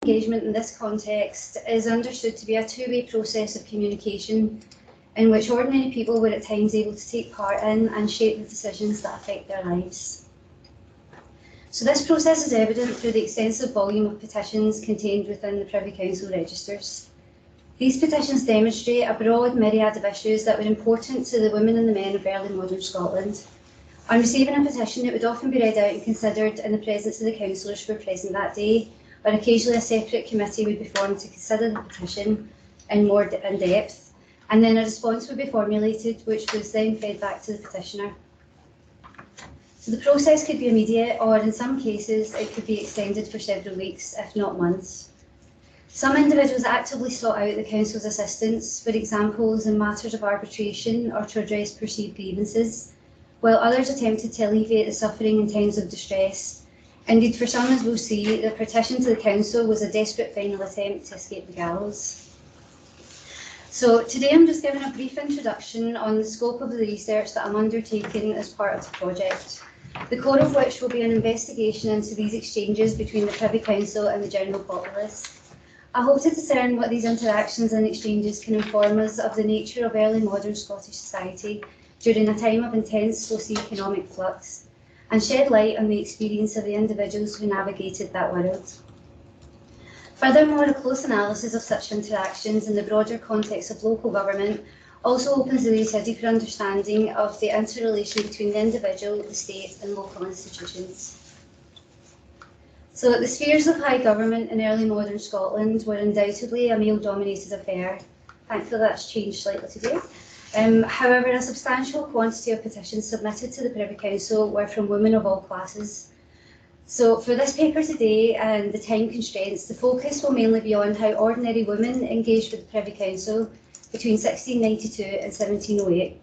engagement in this context is understood to be a two-way process of communication in which ordinary people were at times able to take part in and shape the decisions that affect their lives. So this process is evident through the extensive volume of petitions contained within the Privy Council registers. These petitions demonstrate a broad myriad of issues that were important to the women and the men of early modern Scotland. On receiving a petition, it would often be read out and considered in the presence of the councillors who were present that day, or occasionally a separate committee would be formed to consider the petition in more in depth, and then a response would be formulated, which was then fed back to the petitioner. So the process could be immediate, or in some cases it could be extended for several weeks, if not months. Some individuals actively sought out the council's assistance, for examples in matters of arbitration or to address perceived grievances, while others attempted to alleviate the suffering in times of distress. Indeed, for some, as we'll see, the petition to the council was a desperate final attempt to escape the gallows. So today I'm just giving a brief introduction on the scope of the research that I'm undertaking as part of the project, the core of which will be an investigation into these exchanges between the Privy Council and the general populace. I hope to discern what these interactions and exchanges can inform us of the nature of early modern Scottish society during a time of intense socio-economic flux, and shed light on the experience of the individuals who navigated that world. Furthermore, a close analysis of such interactions in the broader context of local government also opens the way to a deeper understanding of the interrelation between the individual, the state and local institutions. So the spheres of high government in early modern Scotland were undoubtedly a male-dominated affair. Thankfully that's changed slightly today. However, a substantial quantity of petitions submitted to the Privy Council were from women of all classes. So for this paper today and the time constraints, the focus will mainly be on how ordinary women engaged with the Privy Council between 1692 and 1708.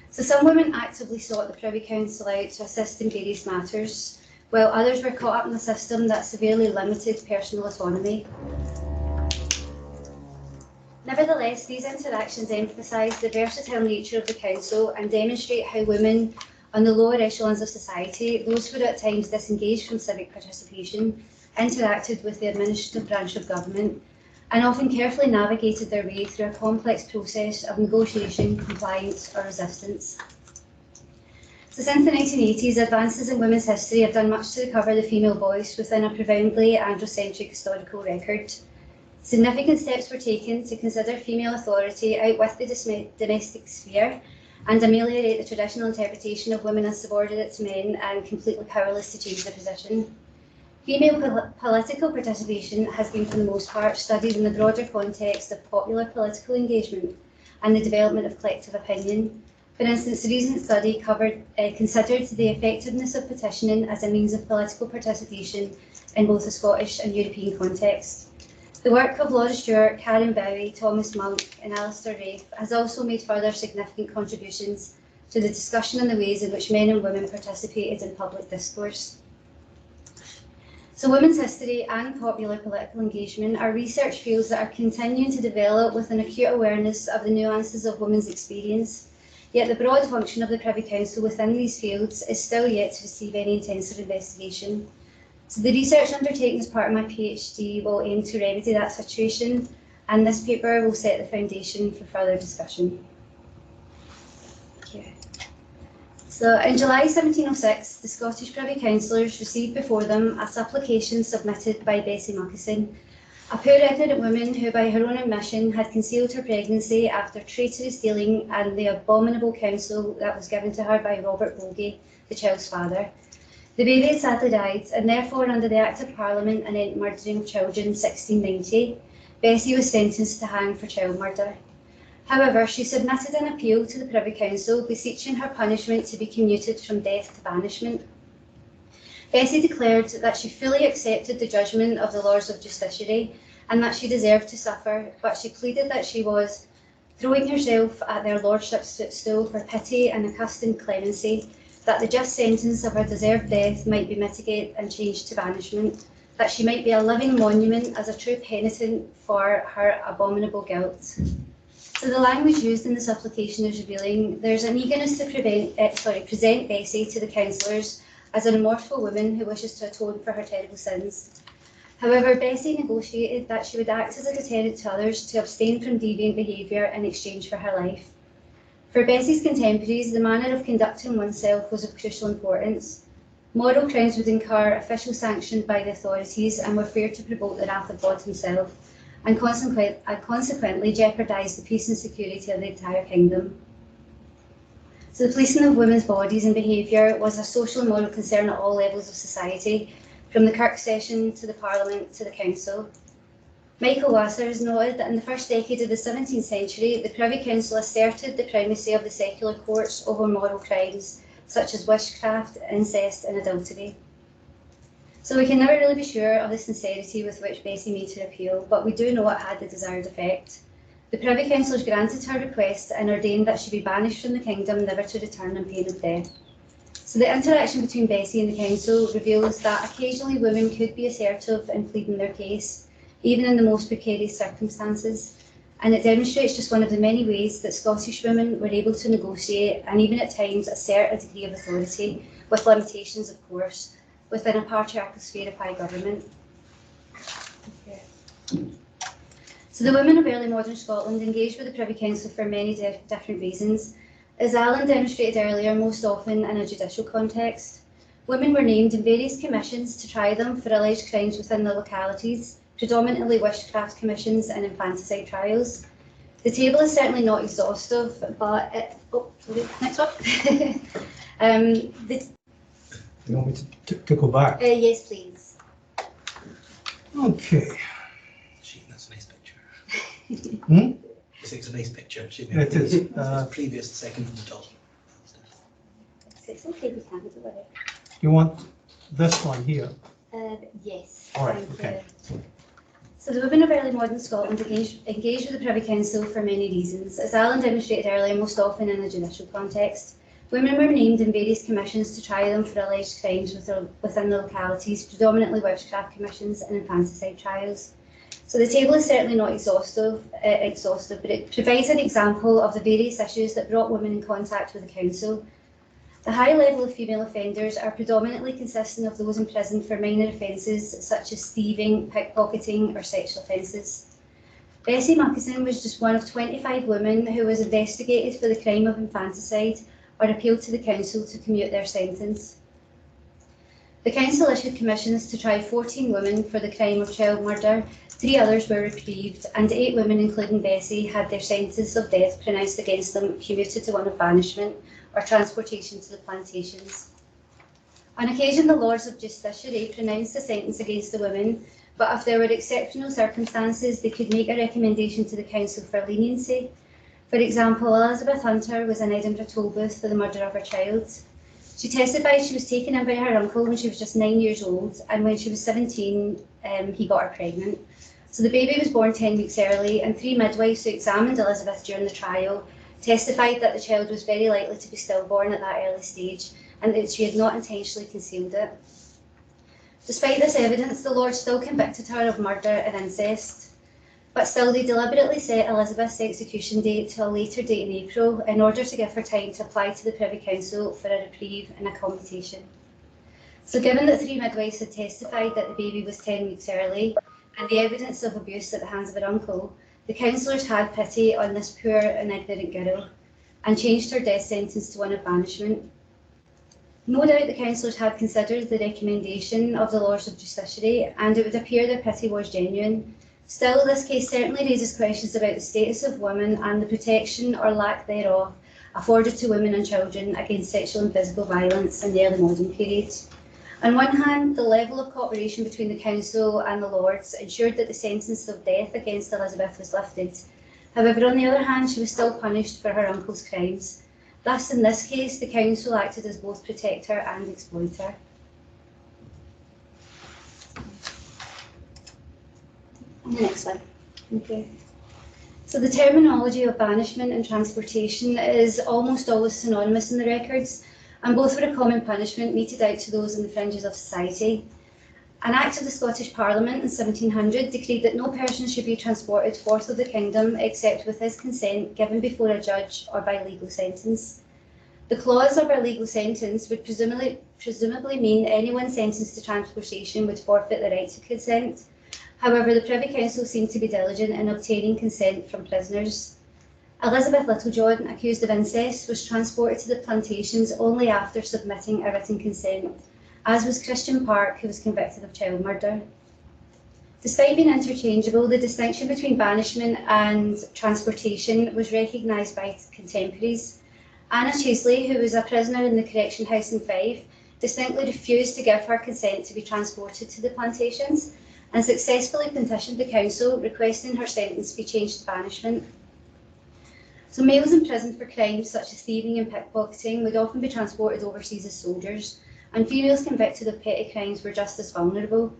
So some women actively sought the Privy Council out to assist in various matters, while others were caught up in a system that severely limited personal autonomy. Nevertheless, these interactions emphasise the versatile nature of the council and demonstrate how women on the lower echelons of society, those who were at times disengaged from civic participation, interacted with the administrative branch of government and often carefully navigated their way through a complex process of negotiation, compliance or resistance. So since the 1980s, advances in women's history have done much to recover the female voice within a profoundly androcentric historical record. Significant steps were taken to consider female authority out with the domestic sphere and ameliorate the traditional interpretation of women as subordinate to men and completely powerless to change their position. Female political participation has been, for the most part, studied in the broader context of popular political engagement and the development of collective opinion. For instance, the recent study considered the effectiveness of petitioning as a means of political participation in both the Scottish and European context. The work of Laura Stewart, Karen Bowie, Thomas Monk and Alistair Rafe has also made further significant contributions to the discussion on the ways in which men and women participated in public discourse. So women's history and popular political engagement are research fields that are continuing to develop with an acute awareness of the nuances of women's experience, yet the broad function of the Privy Council within these fields is still yet to receive any intensive investigation. So the research undertaken as part of my PhD will aim to remedy that situation, and this paper will set the foundation for further discussion. So in July 1706, the Scottish Privy Councillors received before them a supplication submitted by Bessie Muckison, a poor ignorant woman who by her own admission had concealed her pregnancy after traitorous dealing and the abominable counsel that was given to her by Robert Bogie, the child's father. The baby had sadly died, and therefore under the Act of Parliament anent murdering of children 1690, Bessie was sentenced to hang for child murder. However, she submitted an appeal to the Privy Council beseeching her punishment to be commuted from death to banishment. Bessie declared that she fully accepted the judgment of the Lords of Justiciary and that she deserved to suffer, but she pleaded that she was throwing herself at their Lordships' footstool for pity and accustomed clemency, that the just sentence of her deserved death might be mitigated and changed to banishment, that she might be a living monument as a true penitent for her abominable guilt. So the language used in the supplication is revealing there's an eagerness to present Bessie to the councillors as an immortal woman who wishes to atone for her terrible sins. However, Bessie negotiated that she would act as a deterrent to others to abstain from deviant behaviour in exchange for her life. For Bessie's contemporaries, the manner of conducting oneself was of crucial importance. Moral crimes would incur official sanction by the authorities and were feared to provoke the wrath of God himself, and consequently jeopardise the peace and security of the entire kingdom. So the policing of women's bodies and behaviour was a social and moral concern at all levels of society, from the Kirk session to the Parliament to the Council. Michael Wasser has noted that in the first decade of the 17th century, the Privy Council asserted the primacy of the secular courts over moral crimes, such as witchcraft, incest and adultery. So we can never really be sure of the sincerity with which Bessie made her appeal, but we do know it had the desired effect. The Privy Councillors granted her request and ordained that she be banished from the kingdom, never to return on pain of death. So the interaction between Bessie and the council reveals that occasionally women could be assertive in pleading their case, even in the most precarious circumstances, and it demonstrates just one of the many ways that Scottish women were able to negotiate and even at times assert a degree of authority, with limitations of course, within a patriarchal sphere of high government. Okay. So the women of early modern Scotland engaged with the Privy Council for many different reasons. As Alan demonstrated earlier, most often in a judicial context. Women were named in various commissions to try them for alleged crimes within the localities, predominantly witchcraft commissions and infanticide trials. The table is certainly not exhaustive, but next one. You want me to go back? Yes, please. Okay. That's a nice picture. Hmm? It's a nice picture. It is. Previous, second from the top. It's okay, we can do it. You want this one here? Yes. All right, thank okay. you. So the women of early modern Scotland engaged with the Privy Council for many reasons. As Alan demonstrated earlier, most often in a judicial context. Women were named in various commissions to try them for alleged crimes within the localities, predominantly witchcraft commissions and infanticide trials. So the table is certainly not exhaustive, but it provides an example of the various issues that brought women in contact with the council. The high level of female offenders are predominantly consisting of those imprisoned for minor offences such as thieving, pickpocketing or sexual offences. Bessie Muckison was just one of 25 women who was investigated for the crime of infanticide or appealed to the council to commute their sentence. The council issued commissions to try 14 women for the crime of child murder, 3 others were reprieved, and 8 women, including Bessie, had their sentence of death pronounced against them commuted to one of banishment or transportation to the plantations. On occasion, the Lords of Justiciary pronounced a sentence against the women, but if there were exceptional circumstances, they could make a recommendation to the council for leniency. For example, Elizabeth Hunter was in Edinburgh Tolbooth for the murder of her child. She testified she was taken in by her uncle when she was just 9 years old, and when she was 17, he got her pregnant. So the baby was born 10 weeks early, and 3 midwives who examined Elizabeth during the trial testified that the child was very likely to be stillborn at that early stage, and that she had not intentionally concealed it. Despite this evidence, the Lords still convicted her of murder and incest, but still they deliberately set Elizabeth's execution date to a later date in April in order to give her time to apply to the Privy Council for a reprieve and a commutation. So given that 3 midwives had testified that the baby was 10 weeks early, and the evidence of abuse at the hands of her uncle, the councillors had pity on this poor and ignorant girl and changed her death sentence to one of banishment. No doubt the councillors had considered the recommendation of the Lords of Justiciary, and it would appear their pity was genuine. Still, this case certainly raises questions about the status of women and the protection or lack thereof afforded to women and children against sexual and physical violence in the early modern period. On one hand, the level of cooperation between the council and the Lords ensured that the sentence of death against Elizabeth was lifted. However, on the other hand, she was still punished for her uncle's crimes. Thus, in this case, the council acted as both protector and exploiter. And the next one. Okay. So the terminology of banishment and transportation is almost always synonymous in the records, and both were a common punishment meted out to those in the fringes of society. An Act of the Scottish Parliament in 1700 decreed that no person should be transported forth of the kingdom except with his consent given before a judge or by legal sentence. The clause of our legal sentence would presumably mean anyone sentenced to transportation would forfeit the right to consent. However, the Privy Council seemed to be diligent in obtaining consent from prisoners. Elizabeth Littlejohn, accused of incest, was transported to the plantations only after submitting a written consent, as was Christian Park, who was convicted of child murder. Despite being interchangeable, the distinction between banishment and transportation was recognised by contemporaries. Anna Chaisley, who was a prisoner in the correction house in Fife, distinctly refused to give her consent to be transported to the plantations and successfully petitioned the council requesting her sentence be changed to banishment. So males imprisoned for crimes such as thieving and pickpocketing would often be transported overseas as soldiers, and females convicted of petty crimes were just as vulnerable.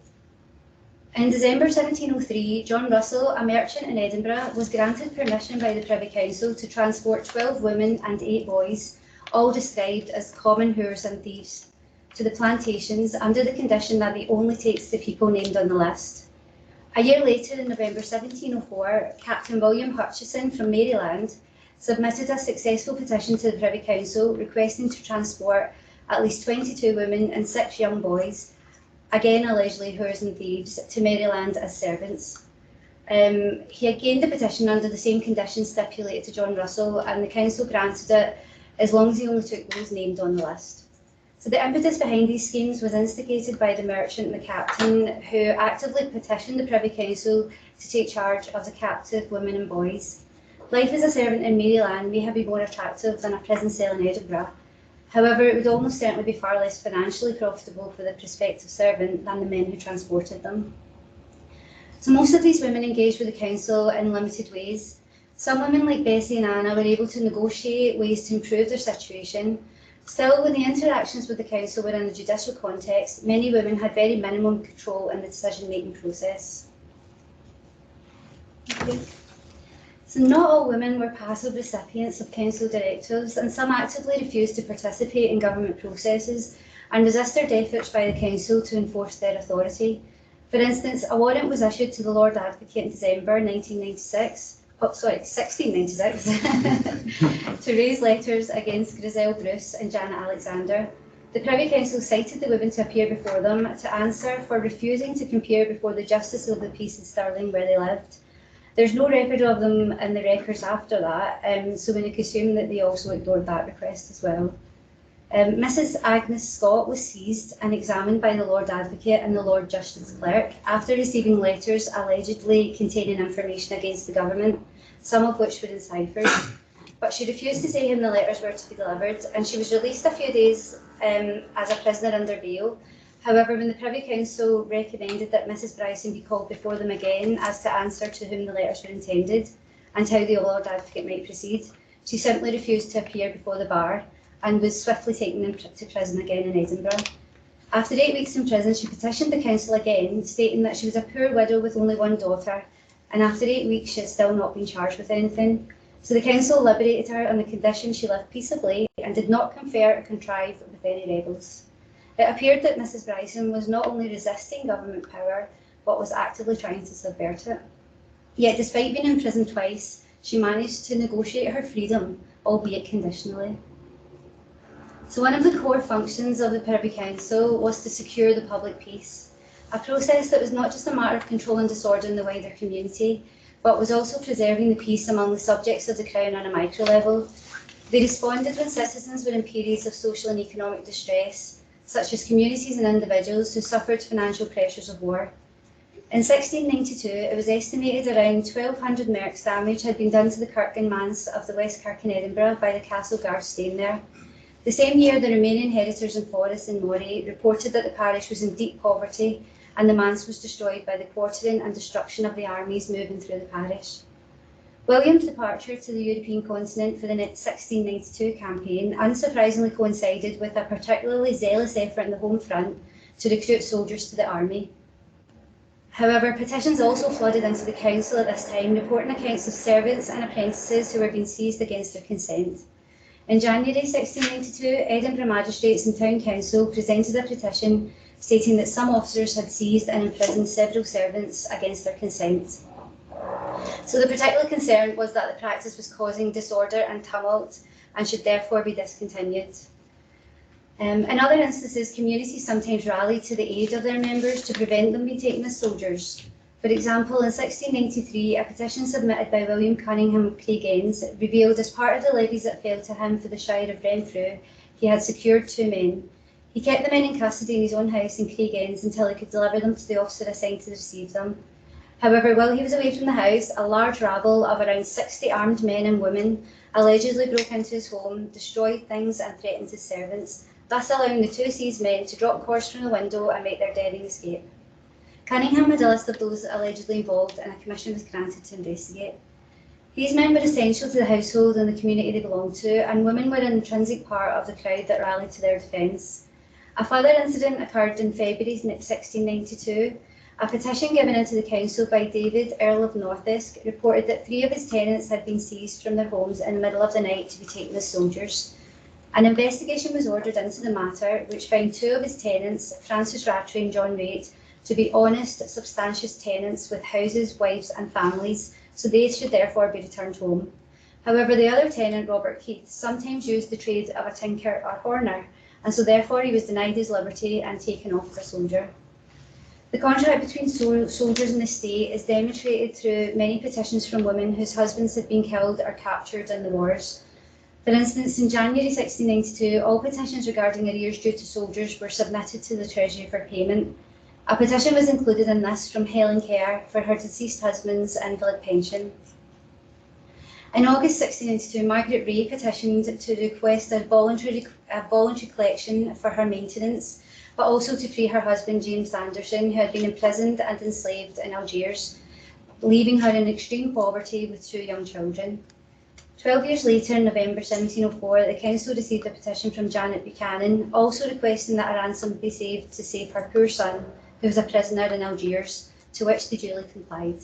In December 1703, John Russell, a merchant in Edinburgh, was granted permission by the Privy Council to transport 12 women and 8 boys, all described as common whores and thieves, to the plantations under the condition that they only takes the people named on the list. A year later, in November 1704, Captain William Hutchison from Maryland submitted a successful petition to the Privy Council requesting to transport at least 22 women and 6 young boys, again allegedly whores and thieves, to Maryland as servants. He had gained the petition under the same conditions stipulated to John Russell, and the council granted it as long as he only took those named on the list. So the impetus behind these schemes was instigated by the merchant and the captain, who actively petitioned the Privy Council to take charge of the captive women and boys. Life as a servant in Maryland may have been more attractive than a prison cell in Edinburgh. However, it would almost certainly be far less financially profitable for the prospective servant than the men who transported them. So most of these women engaged with the council in limited ways. Some women, like Bessie and Anna, were able to negotiate ways to improve their situation. Still, when the interactions with the council were in a judicial context, many women had very minimum control in the decision-making process. Okay. So not all women were passive recipients of council directives, and some actively refused to participate in government processes and resisted efforts by the council to enforce their authority. For instance, a warrant was issued to the Lord Advocate in December 1696, to raise letters against Grisel Bruce and Janet Alexander. The Privy Council cited the women to appear before them to answer for refusing to appear before the Justice of the Peace in Stirling, where they lived. There's no record of them in the records after that, so we can assume that they also ignored that request as well. Mrs Agnes Scott was seized and examined by the Lord Advocate and the Lord Justice Clerk after receiving letters allegedly containing information against the government, some of which were enciphered. But she refused to say whom the letters were to be delivered, and she was released a few days as a prisoner under bail. However, when the Privy Council recommended that Mrs Bryson be called before them again as to answer to whom the letters were intended and how the Lord Advocate might proceed, she simply refused to appear before the bar and was swiftly taken to prison again in Edinburgh. After 8 weeks in prison, she petitioned the council again, stating that she was a poor widow with only one daughter, and after 8 weeks she had still not been charged with anything. So the council liberated her on the condition she lived peaceably and did not confer or contrive with any rebels. It appeared that Mrs Bryson was not only resisting government power, but was actively trying to subvert it. Yet despite being in prison twice, she managed to negotiate her freedom, albeit conditionally. So one of the core functions of the Privy Council was to secure the public peace, a process that was not just a matter of controlling disorder in the wider community, but was also preserving the peace among the subjects of the Crown on a micro level. They responded when citizens were in periods of social and economic distress, such as communities and individuals who suffered financial pressures of war. In 1692, it was estimated around 1,200 merks damage had been done to the kirk and manse of the West Kirk in Edinburgh by the Castle Guard staying there. The same year, the Romanian Heritors and Forests in Moray reported that the parish was in deep poverty and the manse was destroyed by the quartering and destruction of the armies moving through the parish. William's departure to the European continent for the 1692 campaign unsurprisingly coincided with a particularly zealous effort in the home front to recruit soldiers to the army. However, petitions also flooded into the council at this time, reporting accounts of servants and apprentices who were being seized against their consent. In January 1692, Edinburgh magistrates and town council presented a petition stating that some officers had seized and imprisoned several servants against their consent. So the particular concern was that the practice was causing disorder and tumult and should therefore be discontinued. In other instances, communities sometimes rallied to the aid of their members to prevent them being taken as soldiers. For example, in 1693, a petition submitted by William Cunningham of Craigends revealed as part of the levies that fell to him for the Shire of Renfrew, he had secured 2 men. He kept the men in custody in his own house in Craigends until he could deliver them to the officer assigned to receive them. However, while he was away from the house, a large rabble of around 60 armed men and women allegedly broke into his home, destroyed things and threatened his servants, thus allowing the 2 seized men to drop cords from the window and make their daring escape. Cunningham had a list of those allegedly involved, and a commission was granted to investigate. These men were essential to the household and the community they belonged to, and women were an intrinsic part of the crowd that rallied to their defence. A further incident occurred in February 1692. A petition given into the council by David, Earl of Northesk, reported that 3 of his tenants had been seized from their homes in the middle of the night to be taken as soldiers. An investigation was ordered into the matter, which found 2 of his tenants, Francis Rattray and John Raitt, to be honest, substantious tenants with houses, wives and families, so they should therefore be returned home. However, the other tenant, Robert Keith, sometimes used the trade of a tinker or horner, and so therefore he was denied his liberty and taken off as a soldier. The contract between soldiers and the state is demonstrated through many petitions from women whose husbands had been killed or captured in the wars. For instance, in January 1692, all petitions regarding arrears due to soldiers were submitted to the Treasury for payment. A petition was included in this from Helen Kerr for her deceased husband's invalid pension. In August 1692, Margaret Ray petitioned to request a voluntary collection for her maintenance, but also to free her husband James Anderson, who had been imprisoned and enslaved in Algiers, leaving her in extreme poverty with 2 young children. 12 years later, in November 1704, the council received a petition from Janet Buchanan, also requesting that a ransom be saved to save her poor son, who was a prisoner in Algiers, to which they duly complied.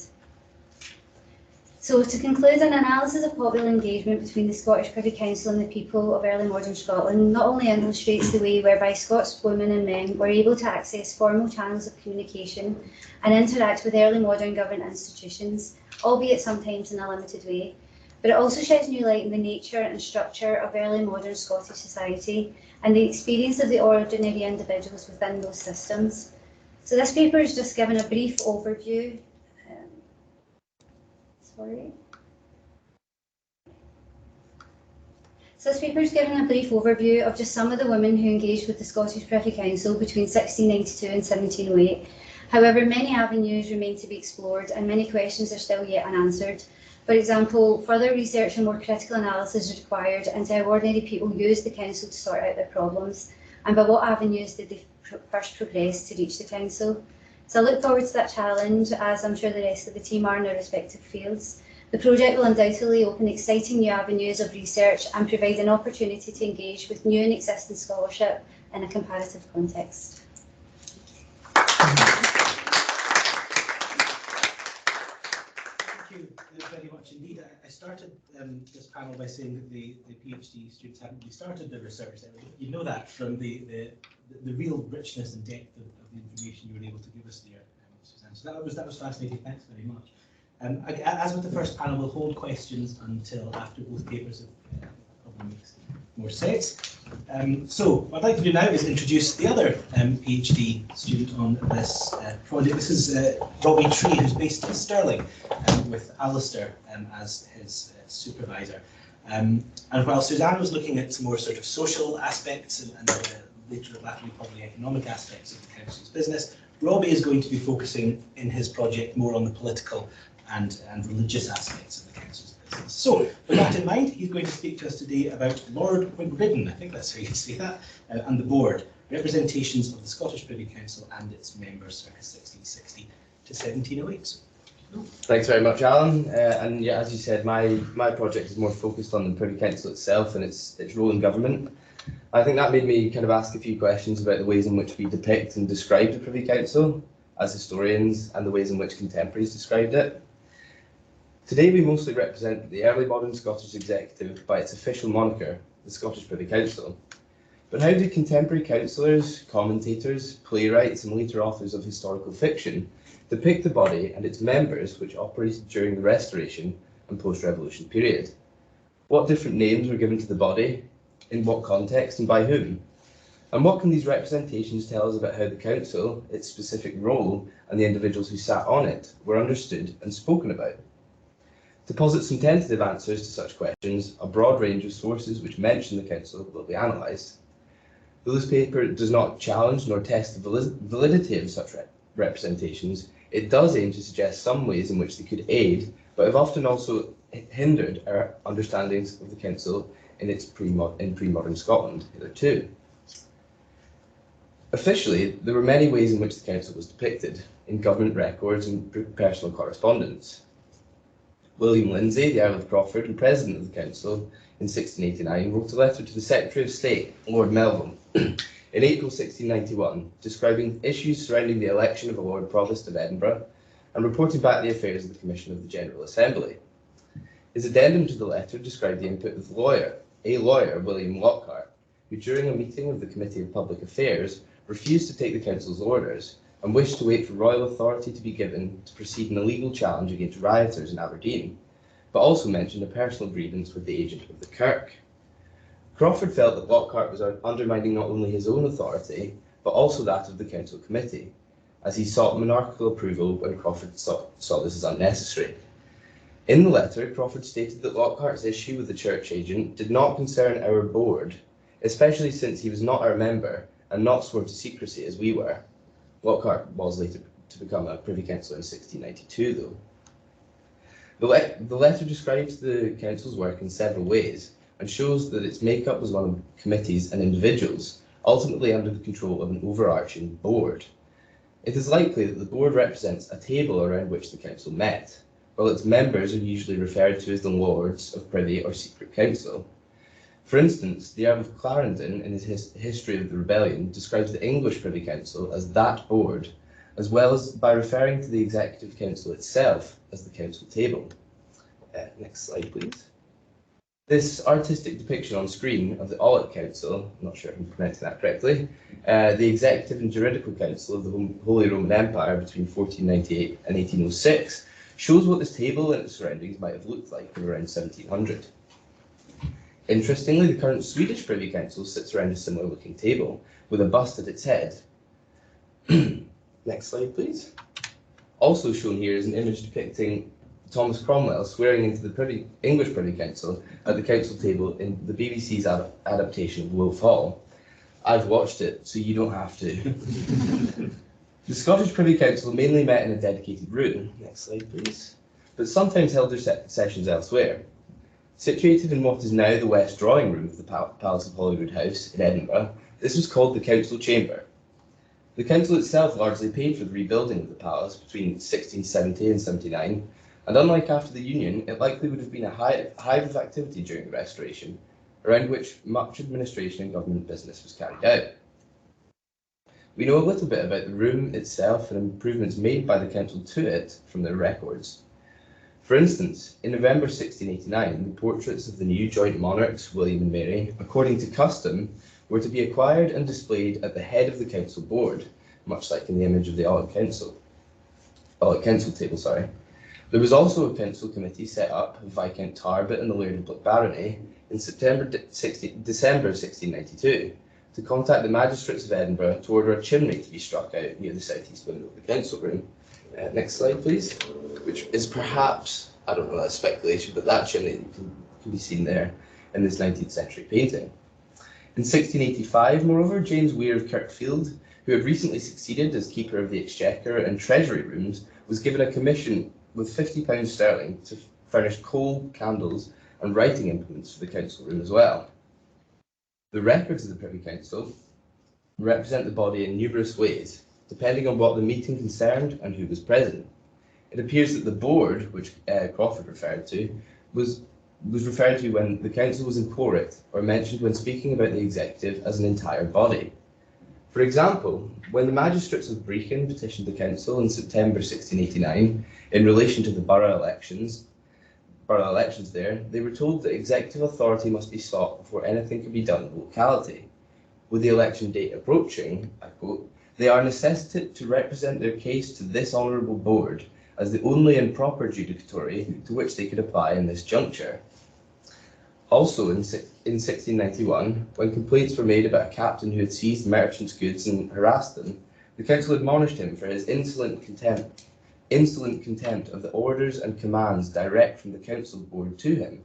So to conclude, an analysis of popular engagement between the Scottish Privy Council and the people of early modern Scotland not only illustrates the way whereby Scots women and men were able to access formal channels of communication and interact with early modern government institutions, albeit sometimes in a limited way, but it also sheds new light on the nature and structure of early modern Scottish society and the experience of the ordinary individuals within those systems. So this paper is just given a brief overview. So this paper is given a brief overview of just some of the women who engaged with the Scottish Privy Council between 1692 and 1708. However, many avenues remain to be explored and many questions are still yet unanswered. For example, further research and more critical analysis is required into how ordinary people used the council to sort out their problems, and by what avenues did they first progress to reach the council. So I look forward to that challenge, as I'm sure the rest of the team are in their respective fields. The project will undoubtedly open exciting new avenues of research and provide an opportunity to engage with new and existing scholarship in a comparative context. Thank you very much indeed. I started this panel by saying that the PhD students haven't really started their research. You know that from the real richness and depth of the information you were able to give us there, Suzanne. So that was fascinating. Thanks very much. As with the first panel, we'll hold questions until after both papers have probably makes more sense. So what I'd like to do now is introduce the other PhD student on this project. This is Robbie Tree, who's based in Stirling, with Alistair as his supervisor. And while Suzanne was looking at some more sort of social aspects and latterly probably economic aspects of the council's business, Robbie is going to be focusing in his project more on the political and religious aspects of the council's business. So, with that in mind, he's going to speak to us today about Lord Whigridden, I think that's how you say that, and the board, representations of the Scottish Privy Council and its members circa 1660 to 1708. Thanks very much, Alan. And yeah, as you said, my project is more focused on the Privy Council itself and its role in government. I think that made me kind of ask a few questions about the ways in which we depict and describe the Privy Council as historians and the ways in which contemporaries described it. Today we mostly represent the early modern Scottish executive by its official moniker, the Scottish Privy Council. But how do contemporary councillors, commentators, playwrights and later authors of historical fiction depict the body and its members which operated during the Restoration and post-Revolution period? What different names were given to the body, in what context and by whom? And what can these representations tell us about how the council, its specific role, and the individuals who sat on it were understood and spoken about? To posit some tentative answers to such questions, a broad range of sources which mention the council will be analysed. Though this paper does not challenge nor test the validity of such representations, it does aim to suggest some ways in which they could aid, but have often also hindered our understandings of the council in pre-modern Scotland hitherto. Officially, there were many ways in which the council was depicted, in government records and personal correspondence. William Lindsay, the Earl of Crawford and President of the Council in 1689, wrote a letter to the Secretary of State, Lord Melville, in April 1691, describing issues surrounding the election of a Lord Provost of Edinburgh and reporting back the affairs of the Commission of the General Assembly. His addendum to the letter described the input of a lawyer, William Lockhart, who during a meeting of the Committee of Public Affairs refused to take the Council's orders and wished to wait for royal authority to be given to proceed in a legal challenge against rioters in Aberdeen, but also mentioned a personal grievance with the agent of the Kirk. Crawford felt that Lockhart was undermining not only his own authority, but also that of the Council Committee, as he sought monarchical approval when Crawford saw this as unnecessary. In the letter, Crawford stated that Lockhart's issue with the church agent did not concern our board, especially since he was not our member and not sworn to secrecy as we were. Lockhart was later to become a Privy Councillor in 1692, though. The letter describes the council's work in several ways and shows that its makeup was one of committees and individuals, ultimately under the control of an overarching board. It is likely that the board represents a table around which the council met, while its members are usually referred to as the Lords of Privy or Secret Council. For instance, the Earl of Clarendon, in his History of the Rebellion, describes the English Privy Council as that board, as well as by referring to the Executive Council itself as the council table. Next slide, please. This artistic depiction on screen of the Audit Council, I'm not sure if I'm pronouncing that correctly, the Executive and Juridical Council of the Holy Roman Empire between 1498 and 1806, shows what this table and its surroundings might have looked like around 1700. Interestingly, the current Swedish Privy Council sits around a similar looking table, with a bust at its head. Next slide, please. Also shown here is an image depicting Thomas Cromwell swearing into the English Privy Council at the council table in the BBC's adaptation of Wolf Hall. I've watched it, so you don't have to. The Scottish Privy Council mainly met in a dedicated room, next slide please, but sometimes held their sessions elsewhere. Situated in what is now the West Drawing Room of the Palace of Holyrood House in Edinburgh, this was called the Council Chamber. The council itself largely paid for the rebuilding of the palace between 1670 and 79, and unlike after the Union, it likely would have been a hive of activity during the Restoration, around which much administration and government business was carried out. We know a little bit about the room itself and improvements made by the council to it from their records. For instance, in November 1689, the portraits of the new joint monarchs, William and Mary, according to custom, were to be acquired and displayed at the head of the council board, much like in the image of the Audit Council table. There was also a council committee set up, Viscount Tarbet and the Laird of Blackbarony, in December 1692, to contact the magistrates of Edinburgh to order a chimney to be struck out near the southeast window of the council room. Next slide, please. Which is perhaps, I don't know, that's speculation, but that chimney can be seen there in this 19th century painting. In 1685, moreover, James Weir of Kirkfield, who had recently succeeded as Keeper of the Exchequer and Treasury Rooms, was given a commission with £50 sterling to furnish coal, candles and writing implements for the council room as well. The records of the Privy Council represent the body in numerous ways, depending on what the meeting concerned and who was present. It appears that the board, which Crawford referred to, was referred to when the council was in quorum, or mentioned when speaking about the executive as an entire body. For example, when the magistrates of Brechin petitioned the council in September 1689 in relation to the borough elections there, they were told that executive authority must be sought before anything could be done in the locality. With the election date approaching, I quote, "They are necessitated to represent their case to this honourable board as the only and proper judicatory to which they could apply in this juncture." Also in 1691, when complaints were made about a captain who had seized merchants' goods and harassed them, the council admonished him for his insolent contempt of the orders and commands direct from the council board to him.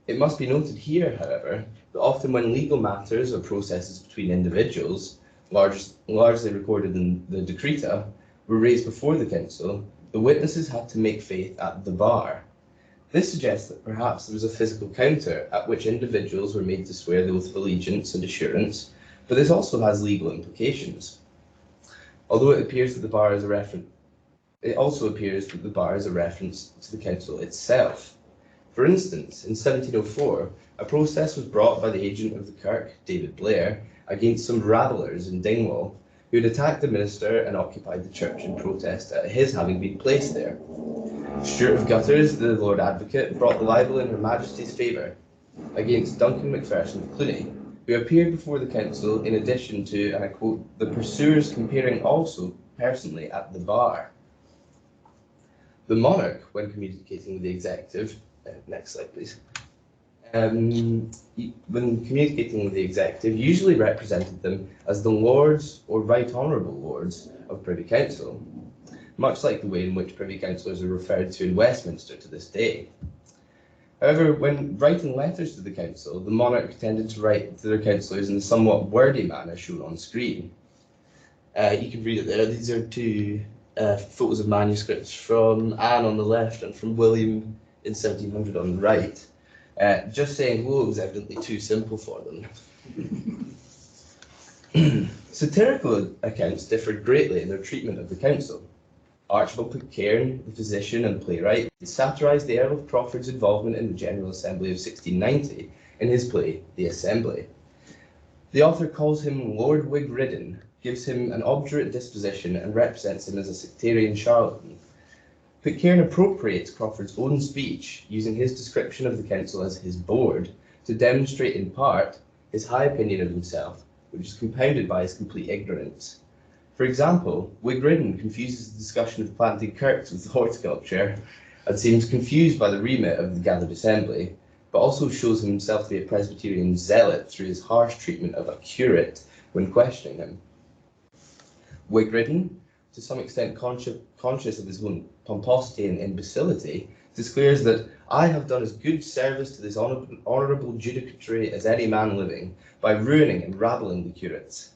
It must be noted here, however, that often when legal matters or processes between individuals, largely recorded in the Decreta, were raised before the council, the witnesses had to make faith at the bar. This suggests that perhaps there was a physical counter at which individuals were made to swear the oath of allegiance and assurance, but this also has legal implications. Although it appears that the bar is a reference, it also appears that the bar is a reference to the council itself. For instance, in 1704, a process was brought by the agent of the Kirk, David Blair, against some rabblers in Dingwall, who had attacked the minister and occupied the church in protest at his having been placed there. Stuart of Gutters, the Lord Advocate, brought the libel in Her Majesty's favour against Duncan Macpherson of Cluny, who appeared before the council in addition to, and I quote, the pursuers comparing also personally at the bar. The monarch, when communicating with the executive, next slide please, when communicating with the executive, usually represented them as the Lords or Right Honourable Lords of Privy Council, much like the way in which Privy Councillors are referred to in Westminster to this day. However, when writing letters to the council, the monarch tended to write to their councillors in the somewhat wordy manner shown on screen. You can read it there. These are two photos of manuscripts from Anne on the left and from William in 1700 on the right. Just saying hello was evidently too simple for them. Satirical accounts differed greatly in their treatment of the council. Archibald Pitcairn, the physician and playwright, satirised the Earl of Crawford's involvement in the General Assembly of 1690 in his play, The Assembly. The author calls him Lord Wig-ridden, gives him an obdurate disposition and represents him as a sectarian charlatan. Pitcairn appropriates Crawford's own speech, using his description of the council as his board, to demonstrate in part his high opinion of himself, which is compounded by his complete ignorance. For example, Wig-ridden confuses the discussion of planting kirks with horticulture and seems confused by the remit of the gathered assembly, but also shows himself to be a Presbyterian zealot through his harsh treatment of a curate when questioning him. Wig-ridden, to some extent conscious of his own pomposity and imbecility, declares that I have done as good service to this honourable judicatory as any man living by ruining and rabbling the curates.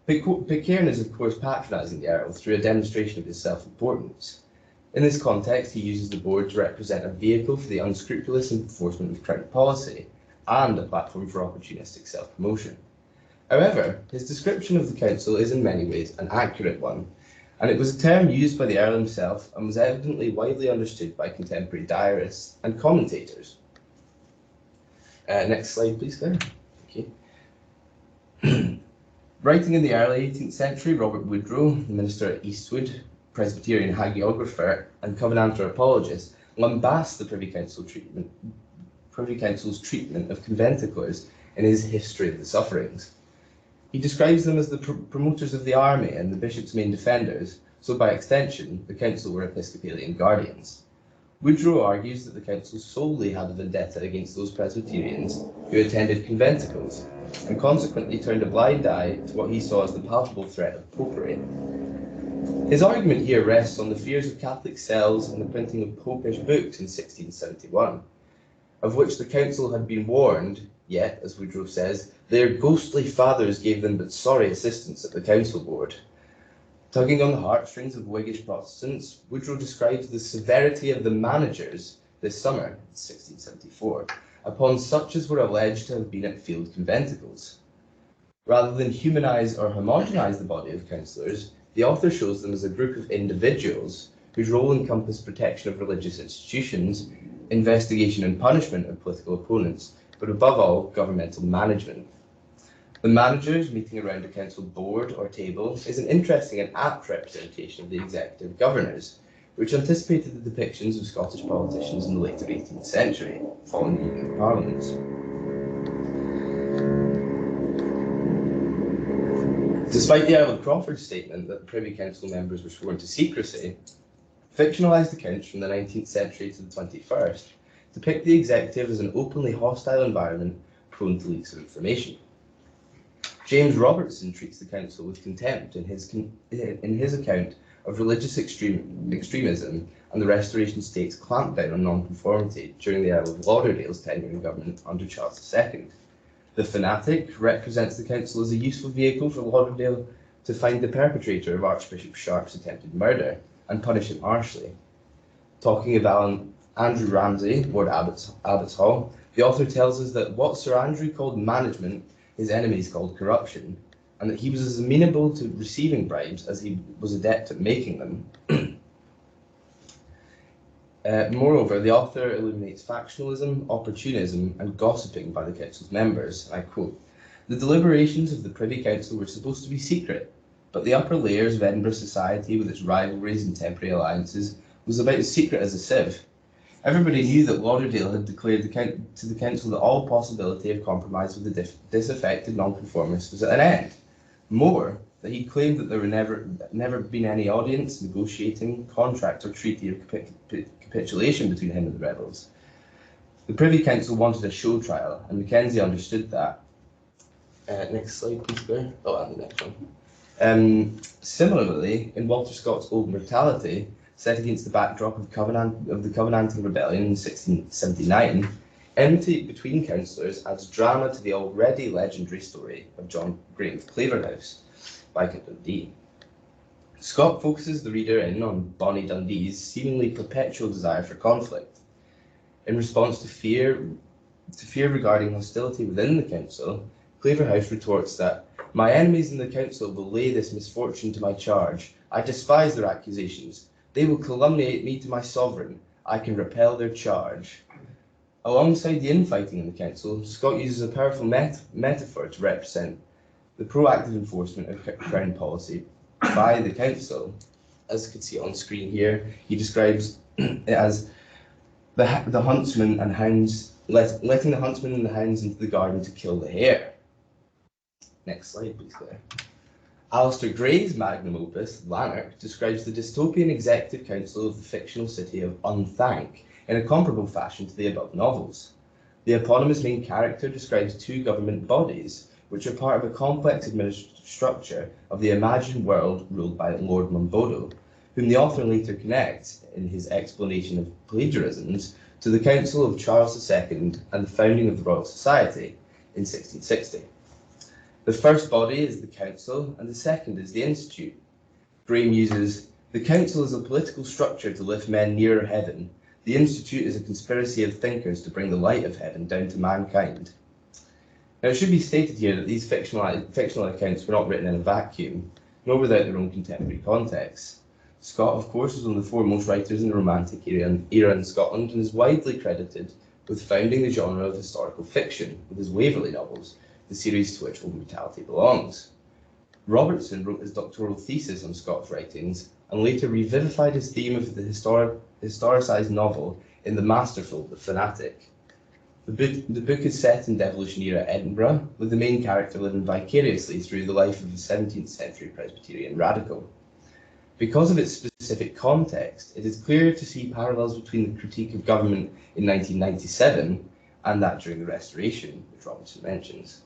Pitcairn is of course patronising the Earl through a demonstration of his self-importance. In this context, he uses the board to represent a vehicle for the unscrupulous enforcement of Crown policy and a platform for opportunistic self-promotion. However, his description of the council is in many ways an accurate one, and it was a term used by the Earl himself and was evidently widely understood by contemporary diarists and commentators. Next slide, please, Claire. Thank you. Writing in the early 18th century, Robert Woodrow, the minister at Eastwood, Presbyterian hagiographer and Covenanter apologist, lambasted the Privy Council's treatment of conventiclers in his History of the Sufferings. He describes them as the promoters of the army and the bishop's main defenders, so by extension, the council were Episcopalian guardians. Woodrow argues that the council solely had a vendetta against those Presbyterians who attended conventicles, and consequently turned a blind eye to what he saw as the palpable threat of popery. His argument here rests on the fears of Catholic cells and the printing of popish books in 1671, of which the council had been warned, yet, as Woodrow says, their ghostly fathers gave them but sorry assistance at the council board. Tugging on the heartstrings of Whiggish Protestants, Woodrow describes the severity of the managers this summer, 1674, upon such as were alleged to have been at field conventicles. Rather than humanise or homogenise the body of councillors, the author shows them as a group of individuals whose role encompassed protection of religious institutions, investigation and punishment of political opponents, but above all, governmental management. The managers meeting around a council board or table is an interesting and apt representation of the executive governors, which anticipated the depictions of Scottish politicians in the later 18th century, following the Union Parliaments. Despite the Earl of Crawford's statement that the Privy Council members were sworn to secrecy, fictionalised accounts from the 19th century to the 21st depict the executive as an openly hostile environment prone to leaks of information. James Robertson treats the council with contempt in his account of religious extremism and the Restoration State's clampdown on nonconformity during the Earl of Lauderdale's tenure in government under Charles II. The Fanatic represents the council as a useful vehicle for Lauderdale to find the perpetrator of Archbishop Sharp's attempted murder and punish him harshly. Talking of Andrew Ramsay, Lord Abbots Hall, the author tells us that what Sir Andrew called management, his enemies called corruption, and that he was as amenable to receiving bribes as he was adept at making them. Moreover, the author illuminates factionalism, opportunism, and gossiping by the council's members. I quote, "The deliberations of the Privy Council were supposed to be secret, but the upper layers of Edinburgh society, with its rivalries and temporary alliances, was about as secret as a sieve. Everybody knew that Lauderdale had declared to the council that all possibility of compromise with the disaffected nonconformists was at an end. More, that he claimed that there were never been any audience, negotiating, contract or treaty of capitulation between him and the rebels. The Privy Council wanted a show trial, and Mackenzie understood that." Next slide, please, Claire. Oh, and the next one. Similarly, in Walter Scott's Old Mortality, set against the backdrop of the Covenanting Rebellion in 1679, enmity between councillors adds drama to the already legendary story of John Graham of Claverhouse, Viscount Dundee. Scott focuses the reader in on Bonnie Dundee's seemingly perpetual desire for conflict. In response to fear regarding hostility within the council, Claverhouse retorts that "My enemies in the council will lay this misfortune to my charge. I despise their accusations. They will calumniate me to my sovereign. I can repel their charge." Alongside the infighting in the council, Scott uses a powerful metaphor to represent the proactive enforcement of Crown policy by the council. As you can see on screen here, he describes it as the huntsman and hounds, letting the huntsman and the hounds into the garden to kill the hare. Next slide, please, Claire. Alistair Gray's magnum opus, Lanark, describes the dystopian executive council of the fictional city of Unthank in a comparable fashion to the above novels. The eponymous main character describes two government bodies, which are part of a complex administrative structure of the imagined world ruled by Lord Monboddo, whom the author later connects, in his explanation of plagiarisms, to the Council of Charles II and the founding of the Royal Society in 1660. The first body is the council, and the second is the institute. Graham uses, "The council is a political structure to lift men nearer heaven. The institute is a conspiracy of thinkers to bring the light of heaven down to mankind." Now, it should be stated here that these fictional accounts were not written in a vacuum, nor without their own contemporary context. Scott, of course, was one of the foremost writers in the Romantic era in Scotland, and is widely credited with founding the genre of historical fiction with his Waverley novels, the series to which Old Mortality belongs. Robertson wrote his doctoral thesis on Scott's writings and later revivified his theme of the historicised novel in the masterful The Fanatic. The book is set in devolution era Edinburgh, with the main character living vicariously through the life of a 17th century Presbyterian radical. Because of its specific context, it is clear to see parallels between the critique of government in 1997 and that during the Restoration, which Robertson mentions.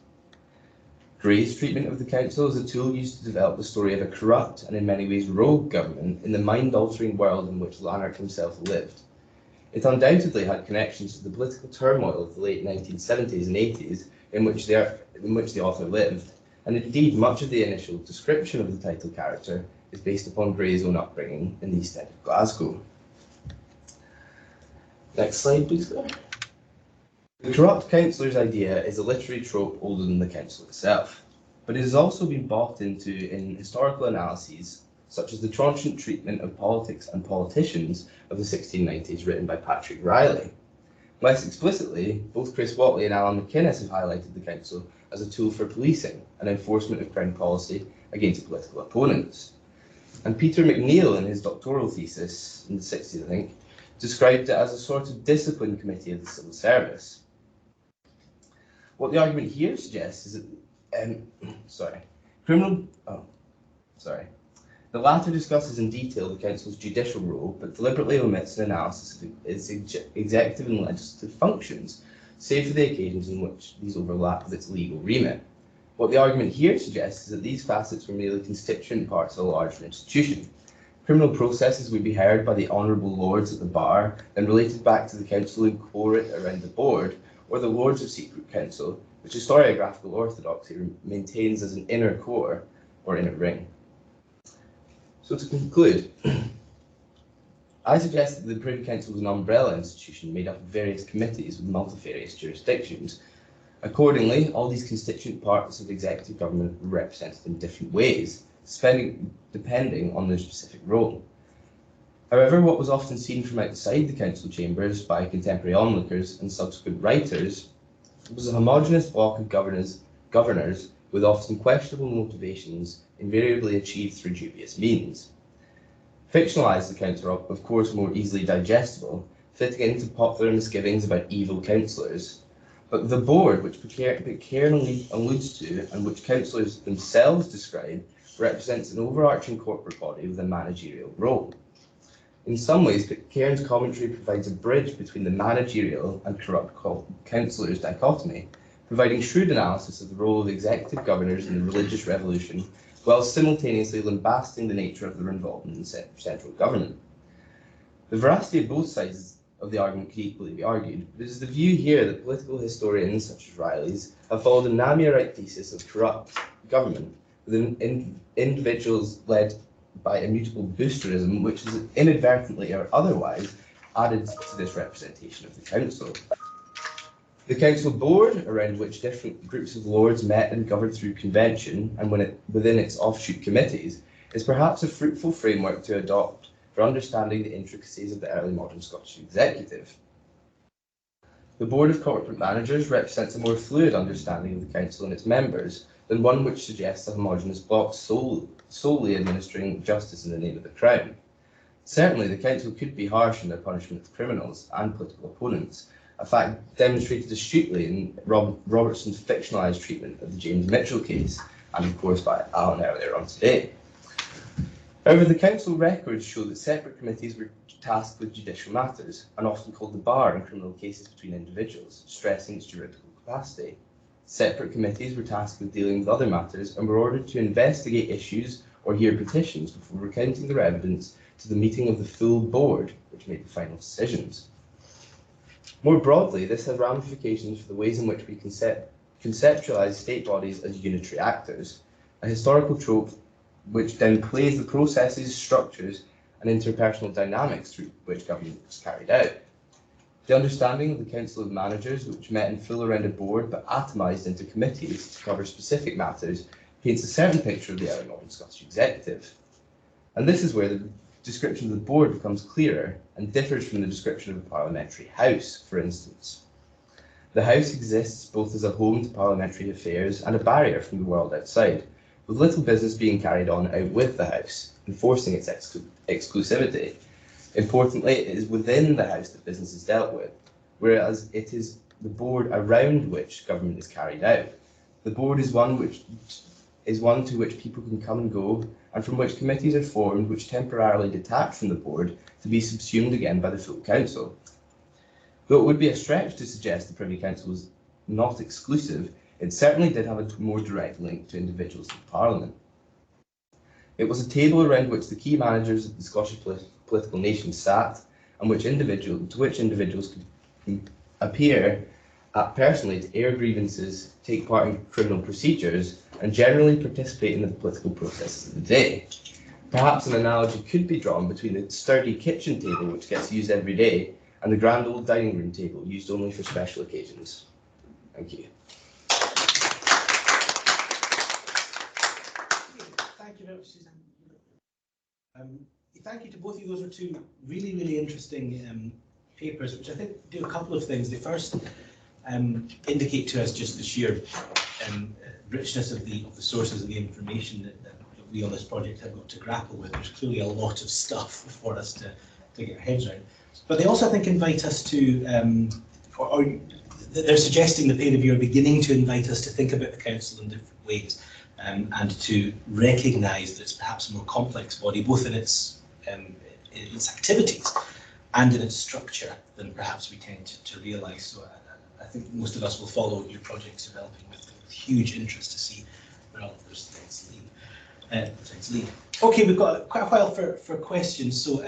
Gray's treatment of the council is a tool used to develop the story of a corrupt and in many ways rogue government in the mind-altering world in which Lanark himself lived. It undoubtedly had connections to the political turmoil of the late 1970s and 80s in which the author lived, and indeed much of the initial description of the title character is based upon Gray's own upbringing in the East End of Glasgow. Next slide, please, Claire. The corrupt councillor's idea is a literary trope older than the council itself, but it has also been bought into in historical analyses, such as the trenchant treatment of politics and politicians of the 1690s written by Patrick Riley. Less explicitly, both Chris Whatley and Alan McInnes have highlighted the council as a tool for policing and enforcement of Crown policy against political opponents. And Peter McNeill, in his doctoral thesis in the 60s, I think, described it as a sort of discipline committee of the civil service. What the argument here suggests is that, The latter discusses in detail the Council's judicial role, but deliberately omits an analysis of its executive and legislative functions, save for the occasions in which these overlap with its legal remit. What the argument here suggests is that these facets were merely constituent parts of a larger institution. Criminal processes would be heard by the Honourable Lords at the Bar, then related back to the Council in quorum around the board, or the Lords of Secret Council, which historiographical orthodoxy maintains as an inner core or inner ring. So to conclude, I suggest that the Privy Council is an umbrella institution made up of various committees with multifarious jurisdictions. Accordingly, all these constituent parts of executive government are represented in different ways, depending on their specific role. However, what was often seen from outside the council chambers by contemporary onlookers and subsequent writers was a homogeneous block of governors with often questionable motivations, invariably achieved through dubious means. Fictionalised accounts are, of course, more easily digestible, fitting into popular misgivings about evil councillors. But the board, which Pitcairn alludes to and which councillors themselves describe, represents an overarching corporate body with a managerial role. In some ways, Pitcairn's commentary provides a bridge between the managerial and corrupt councillors dichotomy, providing shrewd analysis of the role of executive governors in the religious revolution, while simultaneously lambasting the nature of their involvement in central government. The veracity of both sides of the argument could equally be argued, but it is the view here that political historians such as Riley's have followed a Naamia-right thesis of corrupt government, with individuals led by immutable boosterism, which is inadvertently or otherwise added to this representation of the council. The council board, around which different groups of lords met and governed through convention and within its offshoot committees, is perhaps a fruitful framework to adopt for understanding the intricacies of the early modern Scottish executive. The Board of Corporate Managers represents a more fluid understanding of the council and its members than one which suggests a homogeneous bloc solely administering justice in the name of the Crown. Certainly, the council could be harsh in their punishment of criminals and political opponents, a fact demonstrated astutely in Robertson's fictionalised treatment of the James Mitchell case, and of course by Alan earlier on today. However, the council records show that separate committees were tasked with judicial matters, and often called the bar in criminal cases between individuals, stressing its juridical capacity. Separate committees were tasked with dealing with other matters and were ordered to investigate issues or hear petitions before recounting their evidence to the meeting of the full board, which made the final decisions. More broadly, this has ramifications for the ways in which we conceptualise state bodies as unitary actors, a historical trope which downplays the processes, structures, and interpersonal dynamics through which government is carried out. The understanding of the Council of Managers, which met in full around a board but atomised into committees to cover specific matters, paints a certain picture of the early modern Scottish executive. And this is where the description of the board becomes clearer and differs from the description of the parliamentary house, for instance. The house exists both as a home to parliamentary affairs and a barrier from the world outside, with little business being carried on out with the house, enforcing its exclusivity. Importantly, it is within the house that business is dealt with, whereas it is the board around which government is carried out. The board is one to which people can come and go, and from which committees are formed which temporarily detach from the board to be subsumed again by the full council. Though it would be a stretch to suggest the Privy Council was not exclusive, it certainly did have a more direct link to individuals in Parliament. It was a table around which the key managers of the Scottish political nation sat, and to which individuals could appear personally to air grievances, take part in criminal procedures, and generally participate in the political processes of the day. Perhaps an analogy could be drawn between the sturdy kitchen table which gets used every day and the grand old dining room table used only for special occasions. Thank you. Thank you very much, Suzanne. Thank you to both of you. Those are two really, really interesting papers, which I think do a couple of things. They first indicate to us just the sheer richness of the sources of the information that we on this project have got to grapple with. There's clearly a lot of stuff for us to get our heads around. But they also, I think, invite us to, or they're suggesting that pair of you are beginning to invite us to think about the council in different ways. and to recognise that it's perhaps a more complex body, both in its activities and in its structure than perhaps we tend to realise. So I think most of us will follow your projects developing with huge interest to see where all of those things lead. Okay, we've got quite a while for questions. So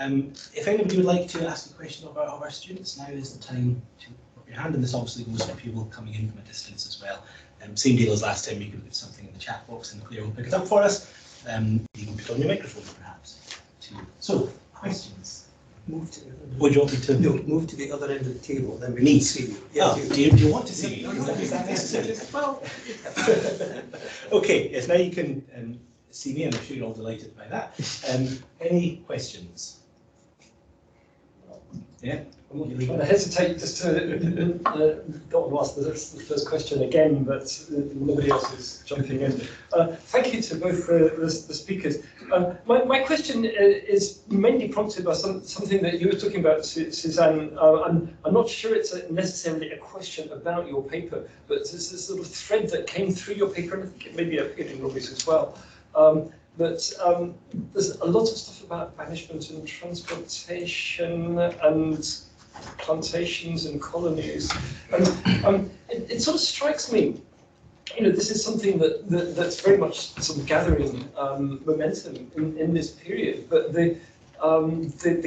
if anybody would like to ask a question of our students, now is the time to put your hand. And this obviously goes for people coming in from a distance as well. Same deal as last time, you can put something in the chat box and Claire will pick it up for us. You can put on your microphone perhaps. So, questions? Move to the other Would you want me to? No, move to the other end of the table, then we Me? can see you. Oh, do you want to see me? Is that necessary? Well, okay, yes, now you can see me, and I'm sure you're all delighted by that. Any questions? Yeah? I'm going to hesitate just to don't want to ask the first question again, but nobody else is jumping in. Thank you to both the speakers. My question is mainly prompted by something that you were talking about, Suzanne. I'm not sure it's necessarily a question about your paper, but it's a sort of thread that came through your paper, and I think it may be appeared in Robbie's as well. There's a lot of stuff about management and transportation and plantations and colonies, and it sort of strikes me, this is something that's very much sort of gathering momentum in this period, but the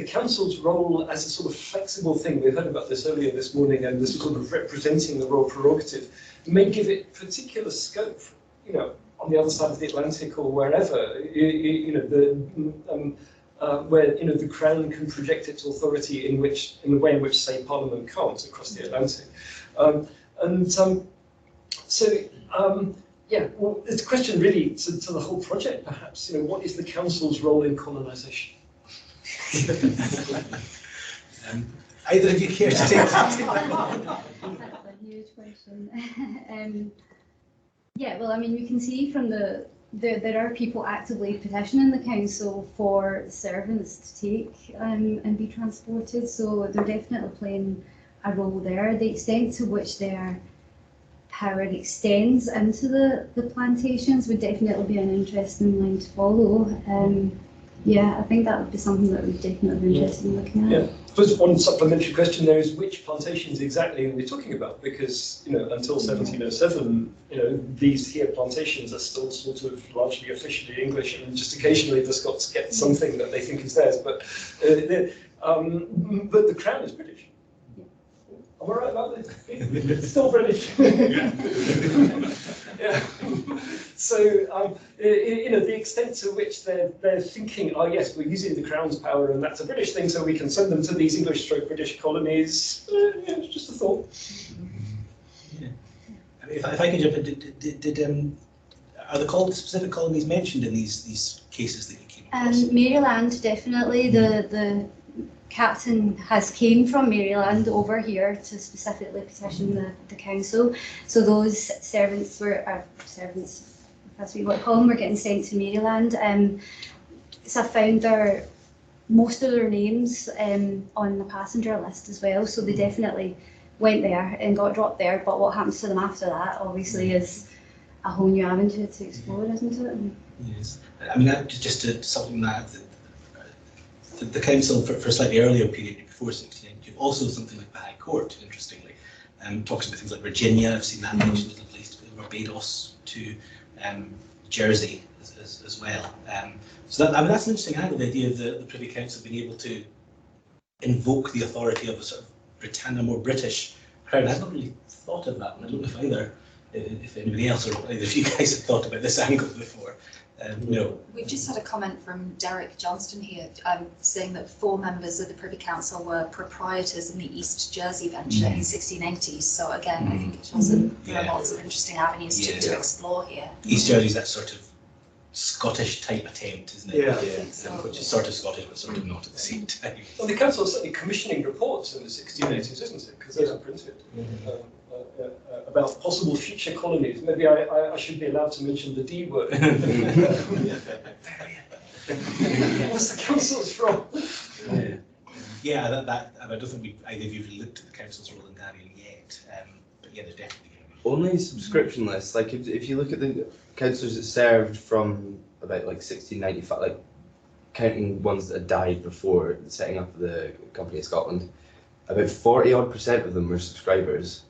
council's role as a sort of flexible thing, we heard about this earlier this morning, and this sort of representing the royal prerogative may give it particular scope, on the other side of the Atlantic or wherever, where the Crown can project its authority in the way in which, say, Parliament can't across the Atlantic. Well, it's a question really to the whole project, perhaps. What is the council's role in colonisation? Either of you care to take that? That's a huge question. Yeah, well, I mean, you can see from there are people actively petitioning the council for servants to take and be transported, so they're definitely playing a role there. The extent to which their power extends into the plantations would definitely be an interesting line to follow. Yeah, I think that would be something that we'd definitely be interested in looking at. Yeah. I suppose one supplementary question there is which plantations exactly are we talking about? Because until 1707, these here plantations are still sort of largely officially English, and just occasionally the Scots get something that they think is theirs. But the Crown is British. Am I right about this? It's still British. Yeah. So, the extent to which they're thinking, oh yes, we're using the Crown's power and that's a British thing, so we can send them to these English/British colonies. It's just a thought. Yeah. If I can jump in, are the specific colonies mentioned in these cases that you came across? Maryland, definitely. The captain has came from Maryland over here to specifically petition the council. So those servants, as we would call them, were getting sent to Maryland. So I found most of their names on the passenger list as well. So they definitely went there and got dropped there. But what happens to them after that, obviously, is a whole new avenue to explore, isn't it? Yes. I mean, just to something that the council for a slightly earlier period before 1692, also something like the High Court, interestingly, talks about things like Virginia. I've seen that mentioned as a place to Barbados, to Jersey as well. So that's an interesting angle, the idea of the Privy Council being able to invoke the authority of a sort of more British crown. I've not really thought of that, and I don't know if anybody else or either of you guys have thought about this angle before. No. We've just had a comment from Derek Johnston here saying that 4 members of the Privy Council were proprietors in the East Jersey venture in 1680. So again, I think it was there are lots of interesting avenues to explore here. East Jersey is that sort of Scottish type attempt, isn't it? Yeah. Which is sort of Scottish but sort of not at the same time. Well, the council is certainly commissioning reports in the 1680s, isn't it? Because those are printed. About possible future colonies. Maybe I should be allowed to mention the D word. What's the council's role? Yeah, that I don't think either of you have looked at the council's role in Darien yet. But yeah, there's definitely going to be Only subscription lists. Like if you look at the councillors that served from about like 1695, like counting ones that had died before the setting up of the Company of Scotland, about 40% of them were subscribers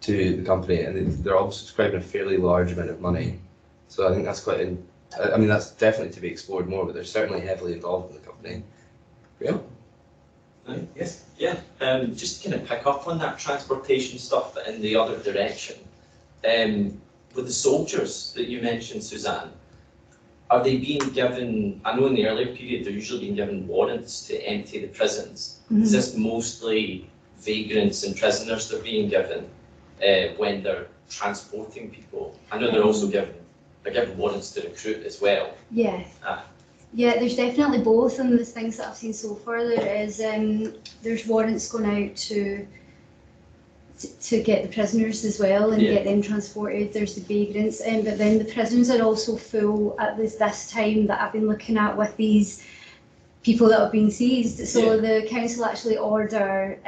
to the company, and they're all subscribing a fairly large amount of money. So I think that's quite. I mean, that's definitely to be explored more, but they're certainly heavily involved in the company. Yeah. Yes. Yeah, just to kind of pick up on that transportation stuff, but in the other direction. With the soldiers that you mentioned, Suzanne, are they being given, I know in the earlier period, they're usually being given warrants to empty the prisons. Is this mostly vagrants and prisoners they're being given when they're transporting people? I know they're also given warrants to recruit as well. Yeah. Ah. Yeah, there's definitely both, and the things that I've seen so far, there's warrants going out to get the prisoners as well and get them transported. There's the vagrants, but then the prisons are also full at this time that I've been looking at with these people that have been seized. So the council actually order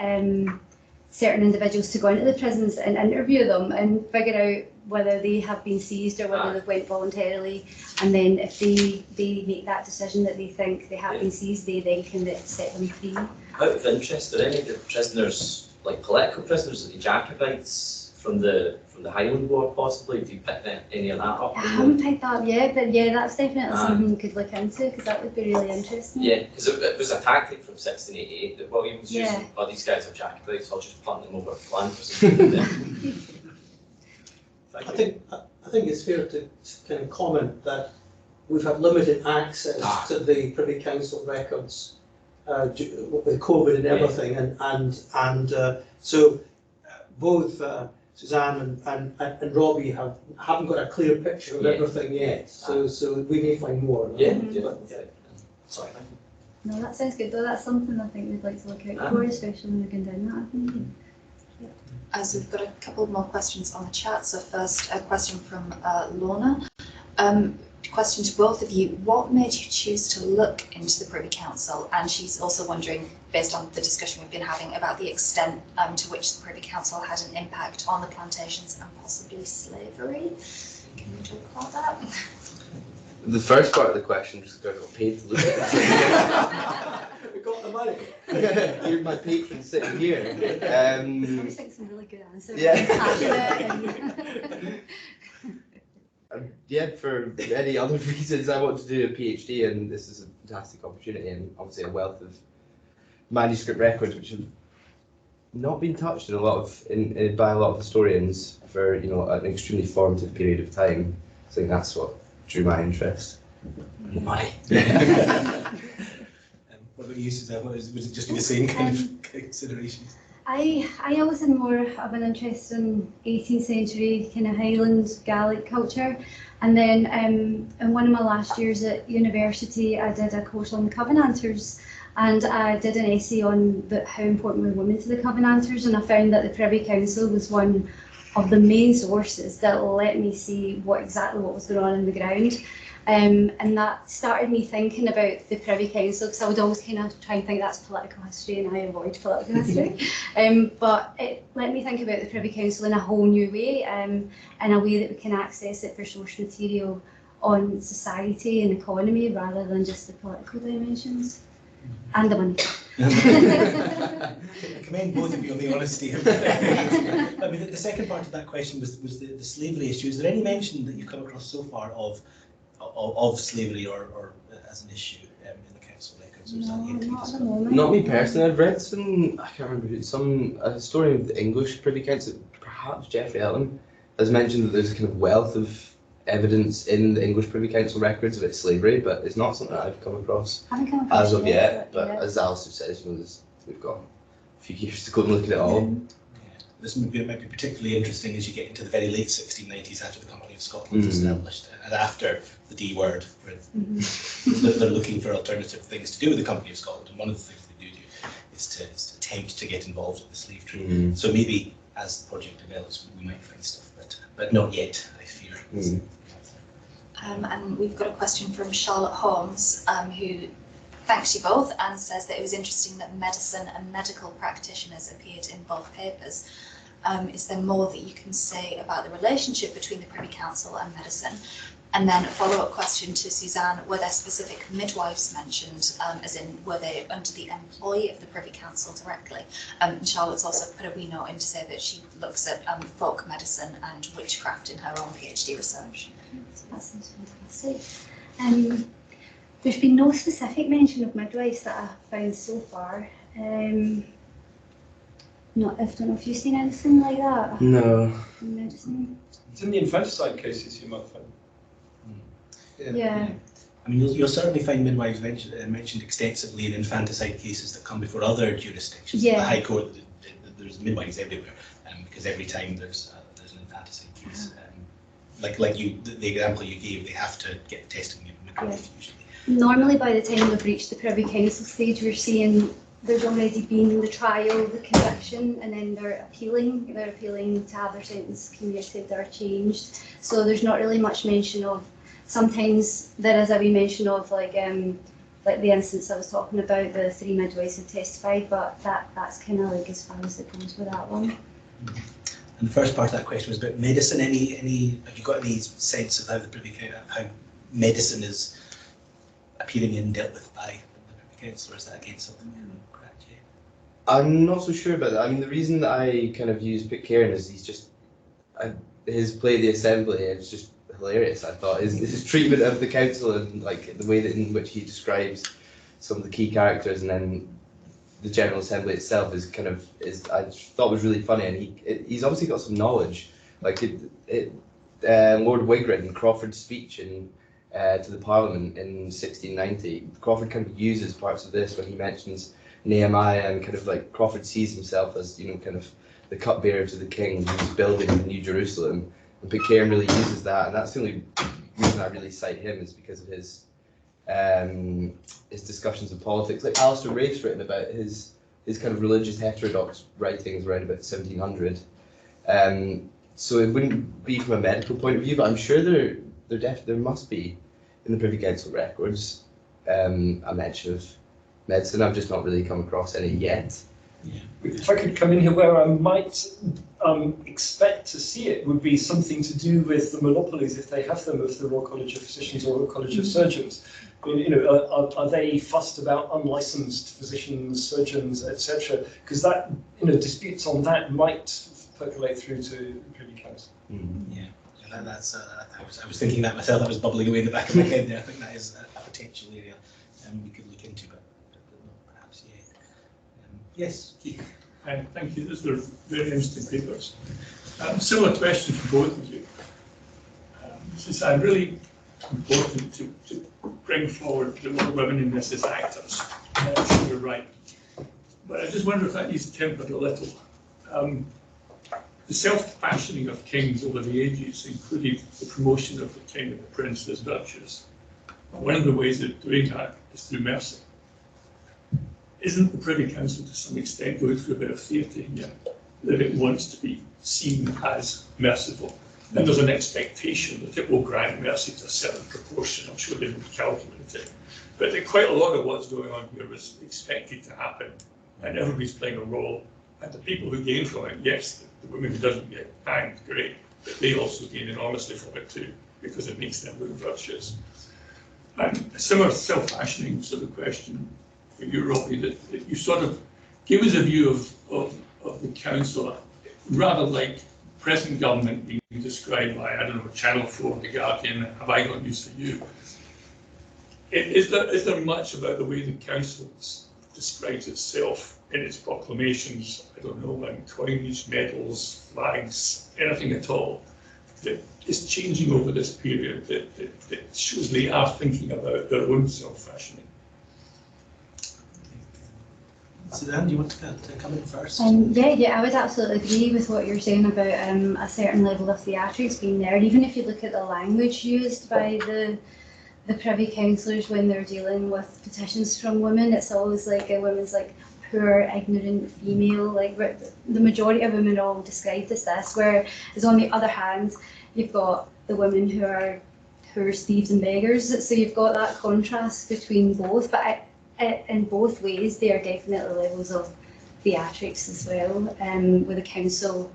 certain individuals to go into the prisons and interview them and figure out whether they have been seized or whether they've went voluntarily, and then if they make that decision that they think they have been seized, they then can set them free. Out of interest, are any of the prisoners, like political prisoners, are the Jacobites from the Highland War possibly? Have you picked any of that up? I haven't picked that up yet, but yeah, that's definitely something you could look into, because that would be really interesting. Yeah, because it was a tactic from 1688 that William was using. Oh, these guys are Jacobites, I'll just punt them over to Flanders. I think it's fair to kind of comment that we've had limited access to the Privy Council records with COVID and everything, and so both Suzanne and Robbie haven't got a clear picture of everything yet. So we may find more. Sorry. No, that sounds good though. That's something I think we'd like to look out for, especially when we're going down that avenue. So we've got a couple more questions on the chat. So first, a question from Lorna. Question to both of you. What made you choose to look into the Privy Council? And she's also wondering, based on the discussion we've been having, about the extent to which the Privy Council had an impact on the plantations and possibly slavery. Can you talk about that? The first part of the question, just because I got paid to look at that. We got the money. You're my patron sitting here. I always think some really good answers. Yeah, for any other reasons, I want to do a PhD, and this is a fantastic opportunity, and obviously a wealth of manuscript records which have not been touched in a lot of by a lot of historians for an extremely formative period of time. So I think that's what drew my interest. Money. What about you, Suzanne? Was it just the same kind of considerations? I always had more of an interest in 18th century kind of Highland Gaelic culture, and then in one of my last years at university I did a course on the Covenanters, and I did an essay on how important were women to the Covenanters, and I found that the Privy Council was one of the main sources that let me see exactly what was going on in the ground. And that started me thinking about the Privy Council, because I would always kind of try and think that's political history, and I avoid political history. But it let me think about the Privy Council in a whole new way, in a way that we can access it for source material on society and economy rather than just the political dimensions. And the money. I commend both of you on the honesty. I mean, the second part of that question was the slavery issue. Is there any mention that you've come across so far of slavery or as an issue in the council records? No, not at the moment. Not me personally. I've read some, I can't remember who, a historian of the English Privy Council, perhaps Geoffrey Elton, has mentioned that there's a kind of wealth of evidence in the English Privy Council records about slavery, but it's not something that I've come across as of yet. But as Alistair says, we've got a few years to go and look at it all. This might be particularly interesting as you get into the very late 1690s, after the Company of Scotland was established, and after the D word, where they're looking for alternative things to do with the Company of Scotland. And one of the things they do is to attempt to get involved in the slave trade. So maybe as the project develops, we might find stuff, but not yet, I fear. And we've got a question from Charlotte Holmes, who thanks you both and says that it was interesting that medicine and medical practitioners appeared in both papers. Is there more that you can say about the relationship between the Privy Council and medicine? And then a follow-up question to Suzanne, were there specific midwives mentioned, as in were they under the employ of the Privy Council directly? And Charlotte's also put a wee note in to say that she looks at folk medicine and witchcraft in her own PhD research. That sounds fantastic. There's been no specific mention of midwives that I've found so far. I don't know if you've seen anything like that No. in medicine. It's in the infanticide cases you might find. Yeah. I mean, you'll certainly find midwives mentioned extensively in infanticide cases that come before other jurisdictions. Yeah. The High Court, there's midwives everywhere, because every time there's an infanticide case, like you, the example you gave, they have to get testing of midwife usually. Normally, by the time we've reached the Privy Council stage, we're seeing there's already been the trial, the conviction, and then they're appealing. They're appealing to have their sentence commuted or changed. So there's not really much mention of. Sometimes there is a wee mention of like the instance I was talking about, the 3 midwives who testified, but that's kind of like as far as it goes with that one. And the first part of that question was about medicine. Have you got any sense of how the Privy Council, how medicine is appearing and dealt with by the Privy Council, or is that again something you haven't cracked yet? I'm not so sure about that. I mean, the reason that I kind of use Pitcairn is his play The Assembly is just hilarious. I thought his treatment of the council and like the way that in which he describes some of the key characters, and then the General Assembly itself is I thought was really funny, and he's obviously got some knowledge. Like Lord Wigrin, Crawford's speech to the Parliament in 1690, Crawford kind of uses parts of this when he mentions Nehemiah, and kind of like Crawford sees himself as, you know, kind of the cupbearer to the king who's building the New Jerusalem. And Pitcairn really uses that, and that's the only reason I really cite him, is because of his discussions of politics. Like Alistair Rafe's written about his kind of religious heterodox writings around about 1700. So it wouldn't be from a medical point of view, but I'm sure there must be in the Privy Council records a mention of medicine. I've just not really come across any yet. Yeah. If I could come in here, where I might expect to see it would be something to do with the monopolies, if they have them, of the Royal College of Physicians or Royal College of Surgeons. I mean, you know, are they fussed about unlicensed physicians, surgeons, etc.? Because that, you know, disputes on that might percolate through to the Privy Council. Yeah, that's. I was thinking that myself. That was bubbling away in the back of my head there. I think that is a potential area we could look into, but not perhaps yet. Yes, Keith. Thank you. Those are very interesting papers. Similar question for both of you. This is really important to bring forward the more women in this as actors. I'm sure you're right. But I just wonder if that needs tempered a little. The self-fashioning of kings over the ages included the promotion of the king and the prince as duchess. One of the ways of doing that is through mercy. Isn't the Privy Council to some extent going through a bit of theatre here, that it wants to be seen as merciful? And there's an expectation that it will grant mercy to a certain proportion. I'm sure they would calculate it. But quite a lot of what's going on here is expected to happen, and everybody's playing a role. And the people who gain from it, yes, the women who doesn't get hanged, great, but they also gain enormously from it too, because it makes them look virtuous. And a similar self-fashioning sort of question for you, Robbie, that you sort of give us a view of the council, rather like present government being described by, I don't know, Channel 4, The Guardian, Have I Got News For You? Is there much about the way the council describes itself in its proclamations, I don't know, like coinage, medals, flags, anything at all, that is changing over this period, that shows they are thinking about their own self-fashioning? Suzanne, do you want to come in first? Yeah, I would absolutely agree with what you're saying about a certain level of theatrics being there. Even if you look at the language used by the Privy Councillors when they're dealing with petitions from women, it's always like a woman's like poor, ignorant female. Like the majority of women are all described as this. Whereas on the other hand, you've got the women who are thieves and beggars. So you've got that contrast between both. But in both ways, there are definitely levels of theatrics as well, with the council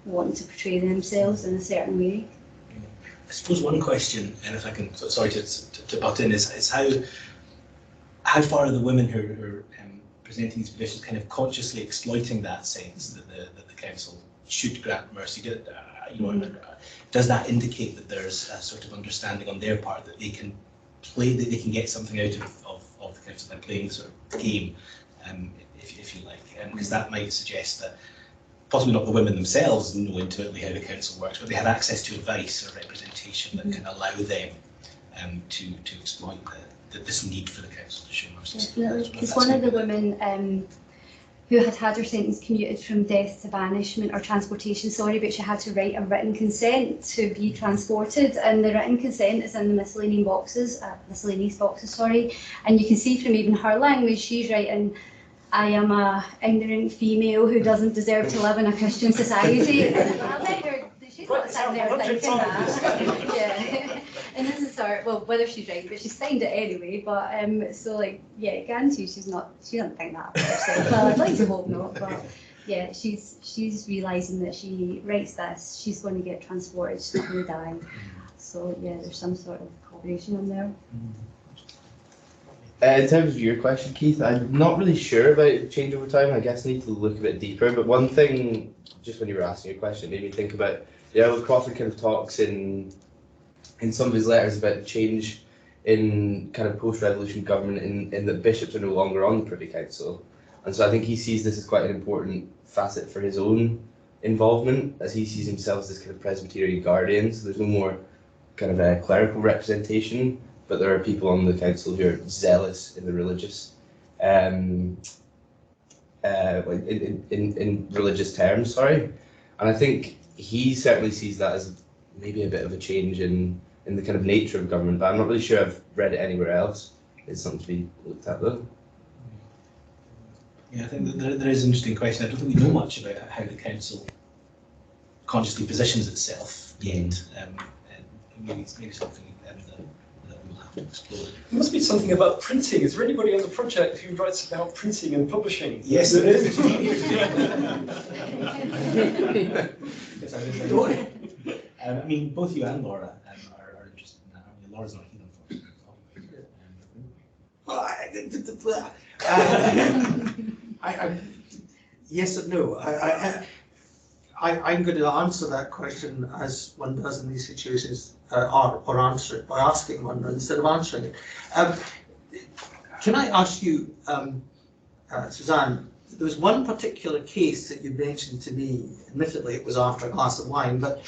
wanting to portray themselves in a certain way. I suppose one question, and if I can, sorry to butt in, is how far are the women who are presenting these petitions kind of consciously exploiting that sense that the council should grant mercy? Does that indicate that there's a sort of understanding on their part that they can play, that they can get something out of the council by playing the sort of game, if you like? Because that might suggest that possibly not the women themselves know intimately how the council works, but they have access to advice or representation that can allow them to exploit this need for the council to show mercy. Definitely, because one of the women who had her sentence commuted from death to banishment or transportation, but she had to write a written consent to be transported, and the written consent is in the miscellaneous boxes, and you can see from even her language, she's writing, "I am a ignorant female who doesn't deserve to live in a Christian society." And I bet her, she's not sitting there thinking that. Yeah. And this is her, well, whether she's right, but she signed it anyway. But so like, yeah, guarantee she doesn't think that about herself. Well, I'd like to hope not, but yeah, she's realising that she writes this, she's going to get transported, she's not going to die. So yeah, there's some sort of cooperation in there. In terms of your question, Keith, I'm not really sure about change over time. I guess I need to look a bit deeper. But one thing, just when you were asking your question, it made me think about, Crawford kind of talks in some of his letters about the change in kind of post-revolution government in that bishops are no longer on the Privy Council. And so I think he sees this as quite an important facet for his own involvement, as he sees himself as this kind of Presbyterian guardian. So there's no more kind of a clerical representation, but there are people on the council who are zealous in the religious, in religious terms, sorry. And I think he certainly sees that as maybe a bit of a change in the kind of nature of government, but I'm not really sure I've read it anywhere else. It's something to be looked at though. Yeah, I think that there is an interesting question. I don't think we know much about how the council consciously positions itself yet. And maybe it's something that we'll have to explore. There must be something about printing. Is there anybody on the project who writes about printing and publishing? Yes, there is. I mean, both you and Laura are interested in that. I mean, Laura's not here, unfortunately. Yes and no. I'm going to answer that question as one does in these situations, or answer it by asking one instead of answering it. Can I ask you, Suzanne, there was one particular case that you mentioned to me, admittedly it was after a glass of wine, but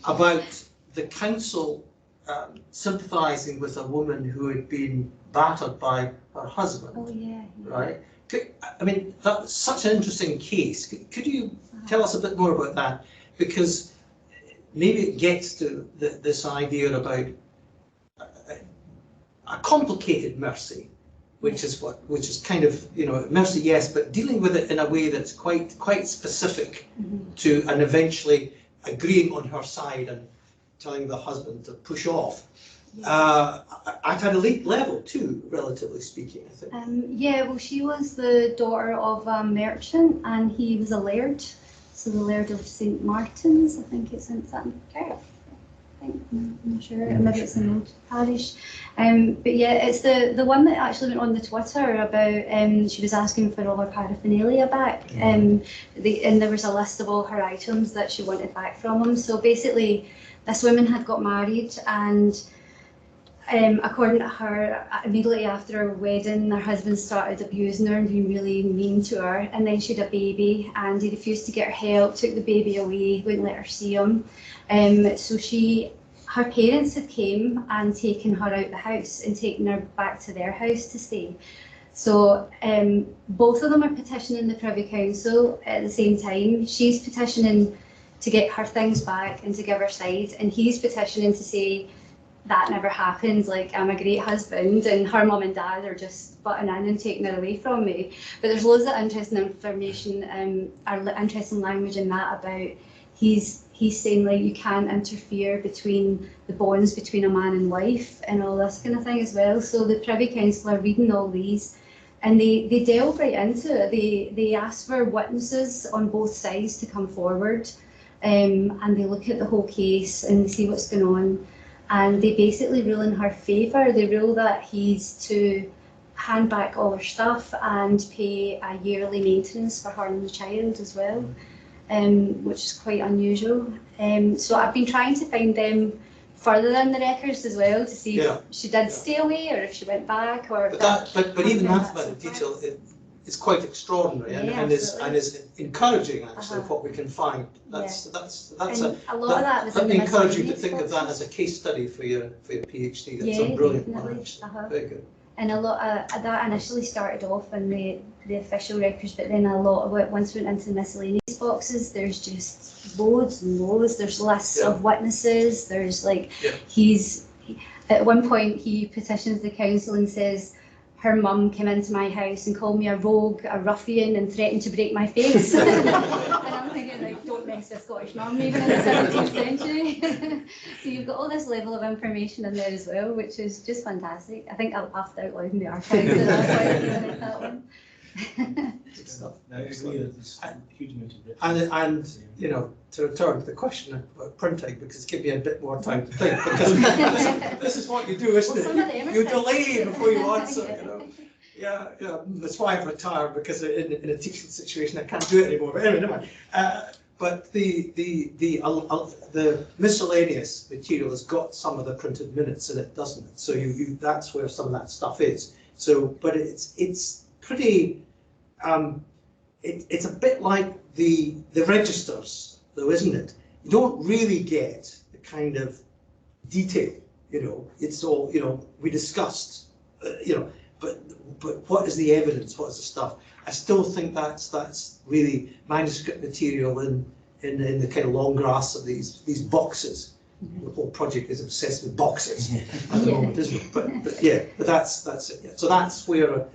about the council sympathising with a woman who had been battered by her husband. Oh yeah. Right? I mean, that's such an interesting case. Could you tell us a bit more about that? Because maybe it gets to this idea about a complicated mercy, which is kind of, mercy, yes, but dealing with it in a way that's quite specific to, and eventually agreeing on her side and telling the husband to push off. At an elite level too, relatively speaking, I think. Yeah, well, she was the daughter of a merchant, and he was a laird. So the laird of St Martin's, I think it's in Sutton Kirk. I'm not sure, maybe it's an old parish. But yeah, it's the one that actually went on the Twitter about, she was asking for all her paraphernalia back, and there was a list of all her items that she wanted back from him. So basically, this woman had got married, and according to her, immediately after her wedding, her husband started abusing her and being really mean to her, and then she had a baby, and he refused to get her help, took the baby away, wouldn't let her see him. So her parents had came and taken her out the house and taken her back to their house to stay. So both of them are petitioning the Privy Council at the same time. She's petitioning to get her things back and to give her side, and he's petitioning to say that never happened, like I'm a great husband, and her mum and dad are just butting in and taking her away from me. But there's loads of interesting information, or interesting language in that about he's saying like you can't interfere between the bonds between a man and wife and all this kind of thing as well. So the Privy Council are reading all these And they delve right into it. They ask for witnesses on both sides to come forward, and they look at the whole case and they see what's going on. And they basically rule in her favour. They rule that he's to hand back all her stuff and pay a yearly maintenance for her and the child as well, which is quite unusual. So I've been trying to find them further in the records as well to see if she did stay away or if she went back or. But even that amount of detail is quite extraordinary and is encouraging actually of what we can find. That's a lot of that was that'd in be the encouraging to miscellaneous think of that boxes. as a case study for your PhD. That's Yeah, a brilliant definitely. one, actually. Very good. And a lot of that initially started off in the official records, but then a lot of it once went into the miscellaneous boxes. There's just loads and loads. There's lists of witnesses. There's like at one point he petitions the council and says her mum came into my house and called me a rogue, a ruffian, and threatened to break my face. And I'm thinking, like, don't mess with Scottish mum, even in the 17th century. So you've got all this level of information in there as well, which is just fantastic. I think I'll laughed out loud in the archives at that one. Good stuff. No, I agree that there's a huge amount of richness. And you know, to return to the question about printing, because it's given me a bit more time to think, because this is what you do, isn't it? You delay before you answer, you know. Yeah, that's why I've retired, because in a teaching situation I can't do it anymore. But anyway, never mind. But the miscellaneous material has got some of the printed minutes in it, doesn't it? So that's where some of that stuff is. So, but it's pretty. It's a bit like the registers, though, isn't it? You don't really get the kind of detail, you know. It's all, you know, we discussed, you know, but what is the evidence? What is the stuff? I still think that's really manuscript material in the kind of long grass of these boxes. The whole project is obsessed with boxes at the moment, isn't it? But that's it. Yeah. So that's where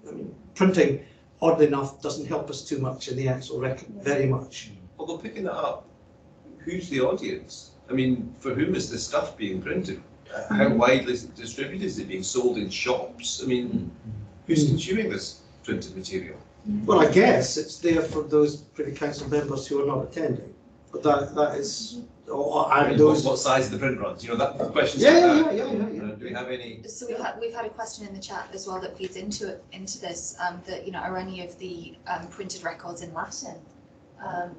I mean, printing, oddly enough, doesn't help us too much in the actual record, very much. Although picking that up, who's the audience? I mean, for whom is this stuff being printed? How widely is it distributed? Is it being sold in shops? I mean, who's consuming this printed material? Well, I guess it's there for those Privy Council members who are not attending. But that is, and those. What size of the print runs? You know, that the question's Yeah. Do we have any? So we've had a question in the chat as well that feeds into this, that, you know, are any of the printed records in Latin?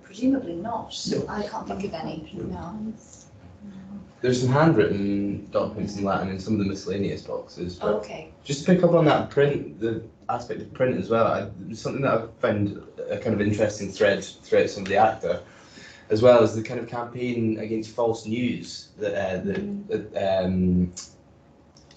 Presumably not. No. I can't think of any. No. There's some handwritten documents in Latin in some of the miscellaneous boxes. But Okay. just to pick up on that print, the aspect of print as well, something that I've found a kind of interesting thread throughout some of the ACTA, as well as the kind of campaign against false news that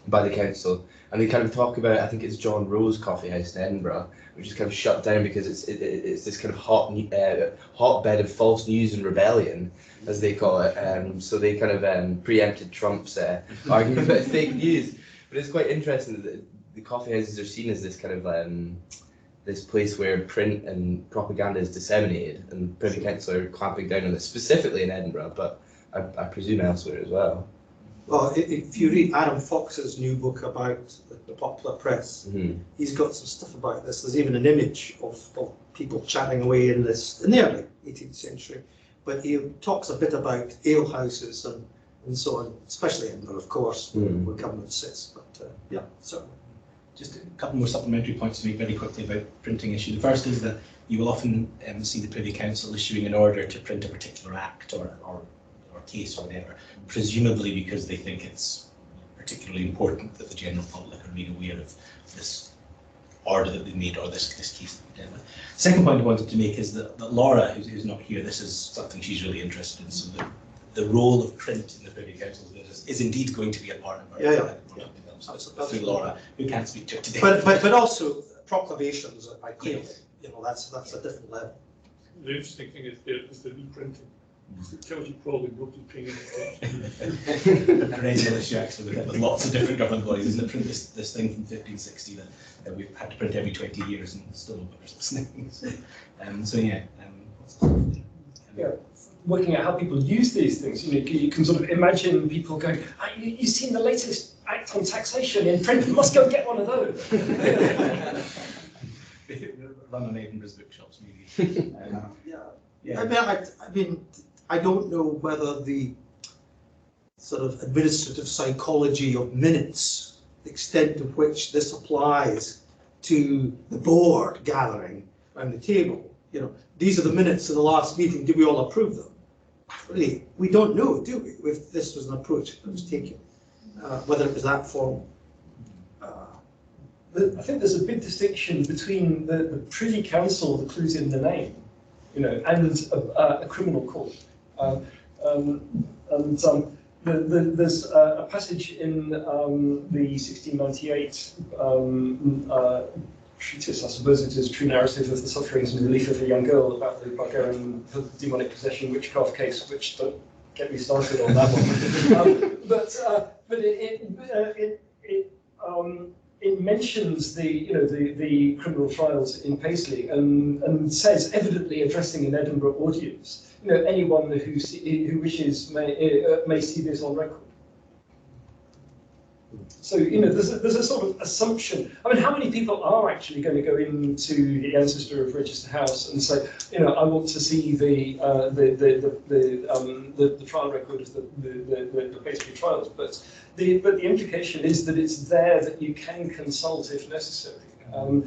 by the council. And they kind of talk about, I think it's John Rose Coffee House in Edinburgh, which is kind of shut down because it's this kind of hotbed of false news and rebellion, as they call it. So they kind of preempted Trump's argument about fake news. But it's quite interesting that the coffee houses are seen as this kind of this place where print and propaganda is disseminated, and Privy Council are clamping down on this, specifically in Edinburgh, but I presume elsewhere as well. Well, if you read Adam Fox's new book about the popular press, he's got some stuff about this. There's even an image of people chatting away in the early 18th century. But he talks a bit about alehouses and so on, especially Edinburgh, of course, where government sits. But yeah, certainly. Just a couple more supplementary points to make very quickly about printing issue. The first is that you will often see the Privy Council issuing an order to print a particular act or case or whatever, presumably because they think it's particularly important that the general public are made aware of this order that they made or this case that they did. Second point I wanted to make is that Laura, who's not here, this is something she's really interested in. So the role of print in the Privy Council's business is indeed going to be a part of our through Laura, who can't speak to it today. But also proclamations, ideally, you know, that's a different level. The interesting thing is the reprinting. It tells you probably nobody's paying any attention. A perennial issue actually with lots of different government bodies, isn't it? Print this thing from 1560 that we've had to print every 20 years and still nobody's listening. So yeah. Working out how people use these things, you know, you can sort of imagine people going, you've seen the latest act on taxation in print, you must go and get one of those. run on Edinburgh's bookshops, maybe. Yeah. Yeah. I mean, I don't know whether the sort of administrative psychology of minutes, the extent to which this applies to the board gathering around the table. You know, these are the minutes of the last meeting, did we all approve them? Really, we don't know, do we, if this was an approach that was taken, whether it was that formal. I think there's a big distinction between the Privy Council that clues in the name, you know, and a criminal court. There's a passage in the 1698 treatise, I suppose it is, True Narrative of the Sufferings and Relief of a Young Girl, about the Bulgarian demonic possession witchcraft case, which don't get me started on that one. But it mentions the criminal trials in Paisley and says, evidently addressing an Edinburgh audience, anyone who wishes may see this on record. So, there's a sort of assumption. I mean, how many people are actually going to go into the Ancestor of Register House and say, I want to see the trial record of the Paisley trials? But the implication is that it's there that you can consult if necessary. And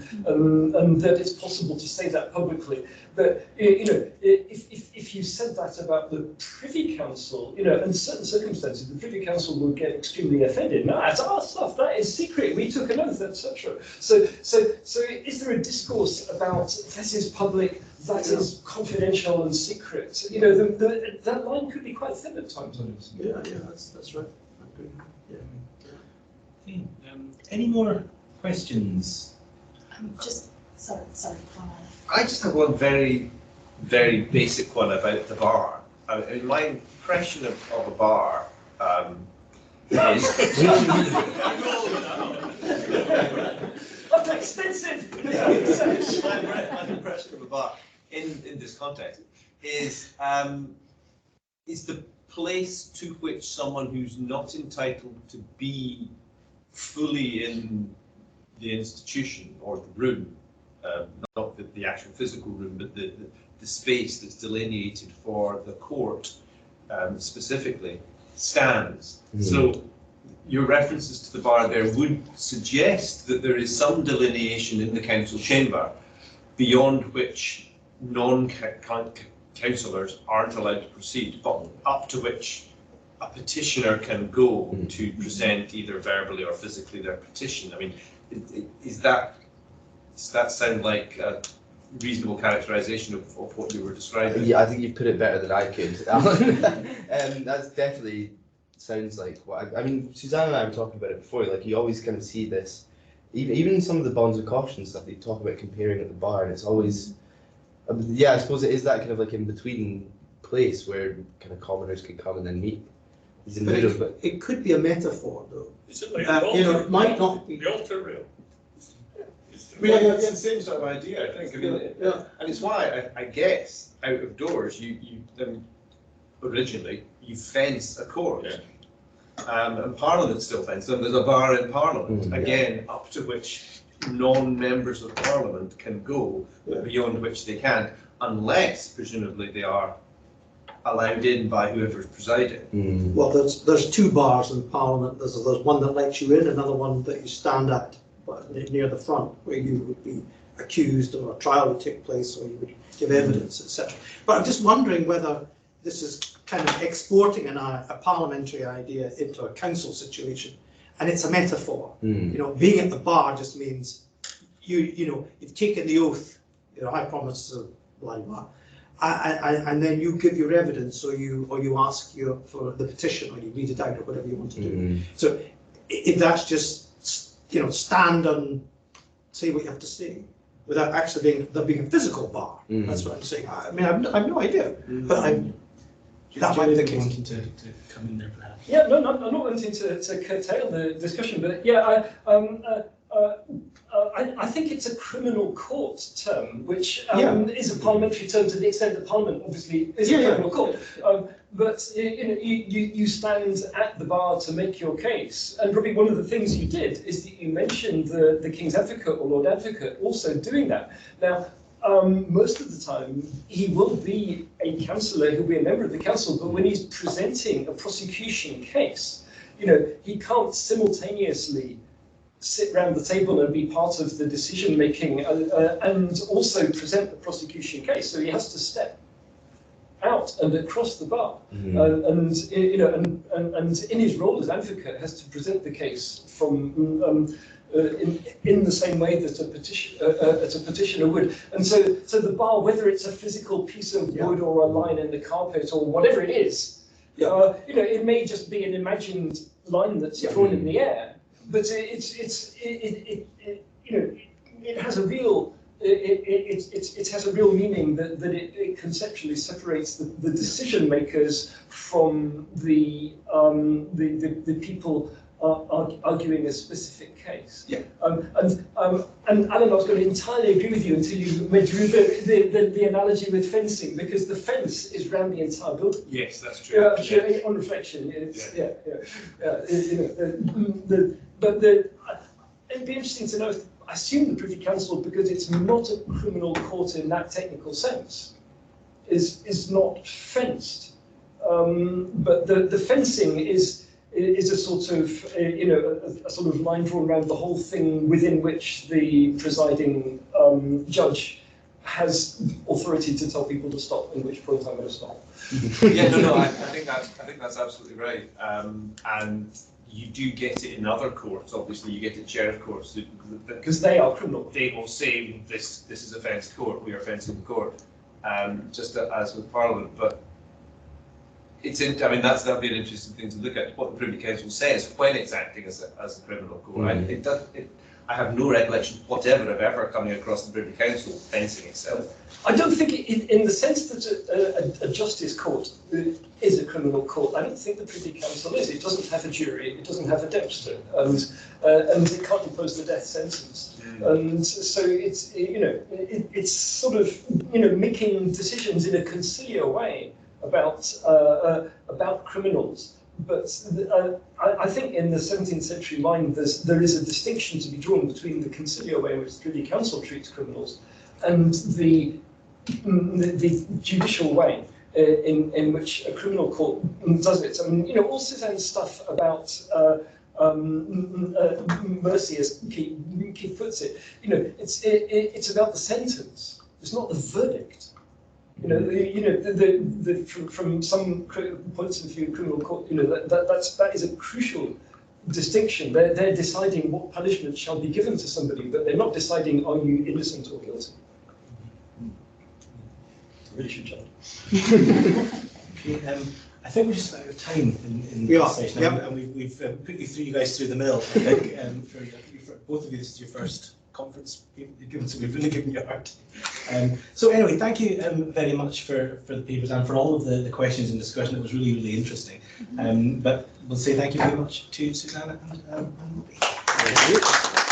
that it's possible to say that publicly. But if you said that about the Privy Council, in certain circumstances, the Privy Council would get extremely offended. No, that's our stuff. That is secret. We took an oath, etc. So is there a discourse about this is public, that is confidential and secret? That line could be quite thin at times. Yeah, that's right. I agree. Yeah. Okay. Any more questions? Sorry. I just have one very, very basic one about the bar. My impression of a bar is... That's extensive! My impression of a bar in this context is the place to which someone who's not entitled to be fully in the institution or the room, not the actual physical room, but the space that's delineated for the court specifically, stands. Mm. So your references to the bar there would suggest that there is some delineation in the council chamber beyond which non-councillors aren't allowed to proceed, but up to which a petitioner can go to present either verbally or physically their petition. I mean, does that sound like a reasonable characterisation of what you were describing? Yeah, I think you put it better than I could, Alan. That's definitely sounds like what I mean. Suzanne and I were talking about it before. Like, you always kind of see this, even some of the bonds of caution stuff. They talk about comparing at the bar, and it's always, yeah. I suppose it is that kind of like in between place where kind of commoners can come and then meet. But it could be a metaphor, though. Is it like it might not be. The altar rail. It's the same sort of idea, I think. I mean, yeah. And it's why I guess out of doors originally you fence a court, and Parliament still fences, and there's a bar in Parliament again, up to which non-members of Parliament can go, beyond which they can't, unless presumably they are allowed in by whoever's presiding. Well, there's two bars in Parliament. There's one that lets you in, another one that you stand at near the front, where you would be accused or a trial would take place, or you would give evidence, etc. But I'm just wondering whether this is kind of exporting a parliamentary idea into a council situation, and it's a metaphor. Being at the bar just means you've taken the oath, I promise to blah blah. And then you give your evidence, or you ask for the petition, or you read it out, or whatever you want to do. So if that's just stand and say what you have to say, without actually being a physical bar, that's what I'm saying. I mean, I've no idea, but that might be the case. Wanting to come in there, perhaps. Yeah, no, I'm not wanting to curtail the discussion, but yeah, I think it's a criminal court term, which is a parliamentary term to the extent that Parliament obviously is a criminal court. But you stand at the bar to make your case, and probably one of the things you did is that you mentioned the King's Advocate or Lord Advocate also doing that. Now, most of the time, he will be a councillor, he'll be a member of the council, but when he's presenting a prosecution case, he can't simultaneously sit round the table and be part of the decision making and also present the prosecution case. So he has to step out and across the bar, and in his role as advocate has to present the case from in the same way that a petitioner would. And so the bar, whether it's a physical piece of wood or a line in the carpet or whatever it is, it may just be an imagined line that's drawn in the air, but it has a real. It has a real meaning that it conceptually separates the decision makers from the people arguing a specific case. Yeah. And Alan, I was going to entirely agree with you until you made the analogy with fencing, because the fence is round the entire building. Yes, that's true. On reflection, it's it'd be interesting to know if, I assume the Privy Council, because it's not a criminal court in that technical sense, is not fenced. But the fencing is a sort of a sort of line drawn around the whole thing, within which the presiding judge has authority to tell people to stop, at which point I'm going to stop. I think that's absolutely right. And you do get it in other courts. Obviously, you get it in sheriff courts because they are criminal. They will say this is a fenced court. We are fencing the court, just as with Parliament. But that'd be an interesting thing to look at, what the Privy Council says when it's acting as a criminal court. I have no recollection whatever of ever coming across the Privy Council fencing itself. I don't think, in the sense that a justice court is a criminal court, I don't think the Privy Council is. It doesn't have a jury, it doesn't have a dexter, and it can't impose the death sentence. And so it's sort of making decisions in a conciliar way about criminals. But I think in the 17th century mind, there is a distinction to be drawn between the conciliar way in which the Privy Council treats criminals and the judicial way in which a criminal court does it. I mean, all Suzanne's stuff about mercy, as Keith puts it, it's about the sentence. It's not the verdict. From some points of view, criminal court, that is a crucial distinction. They're deciding what punishment shall be given to somebody, but they're not deciding are you innocent or guilty. Really should change. Okay, I think we're just out of time in this session, and we've put you guys through the mill. I think for both of you, this is your first conference you've given, so we've really given you a hard time. So anyway, thank you very much for the papers and for all of the questions and discussion. It was really, really interesting. But we'll say thank you very much to Susanna and Ruby.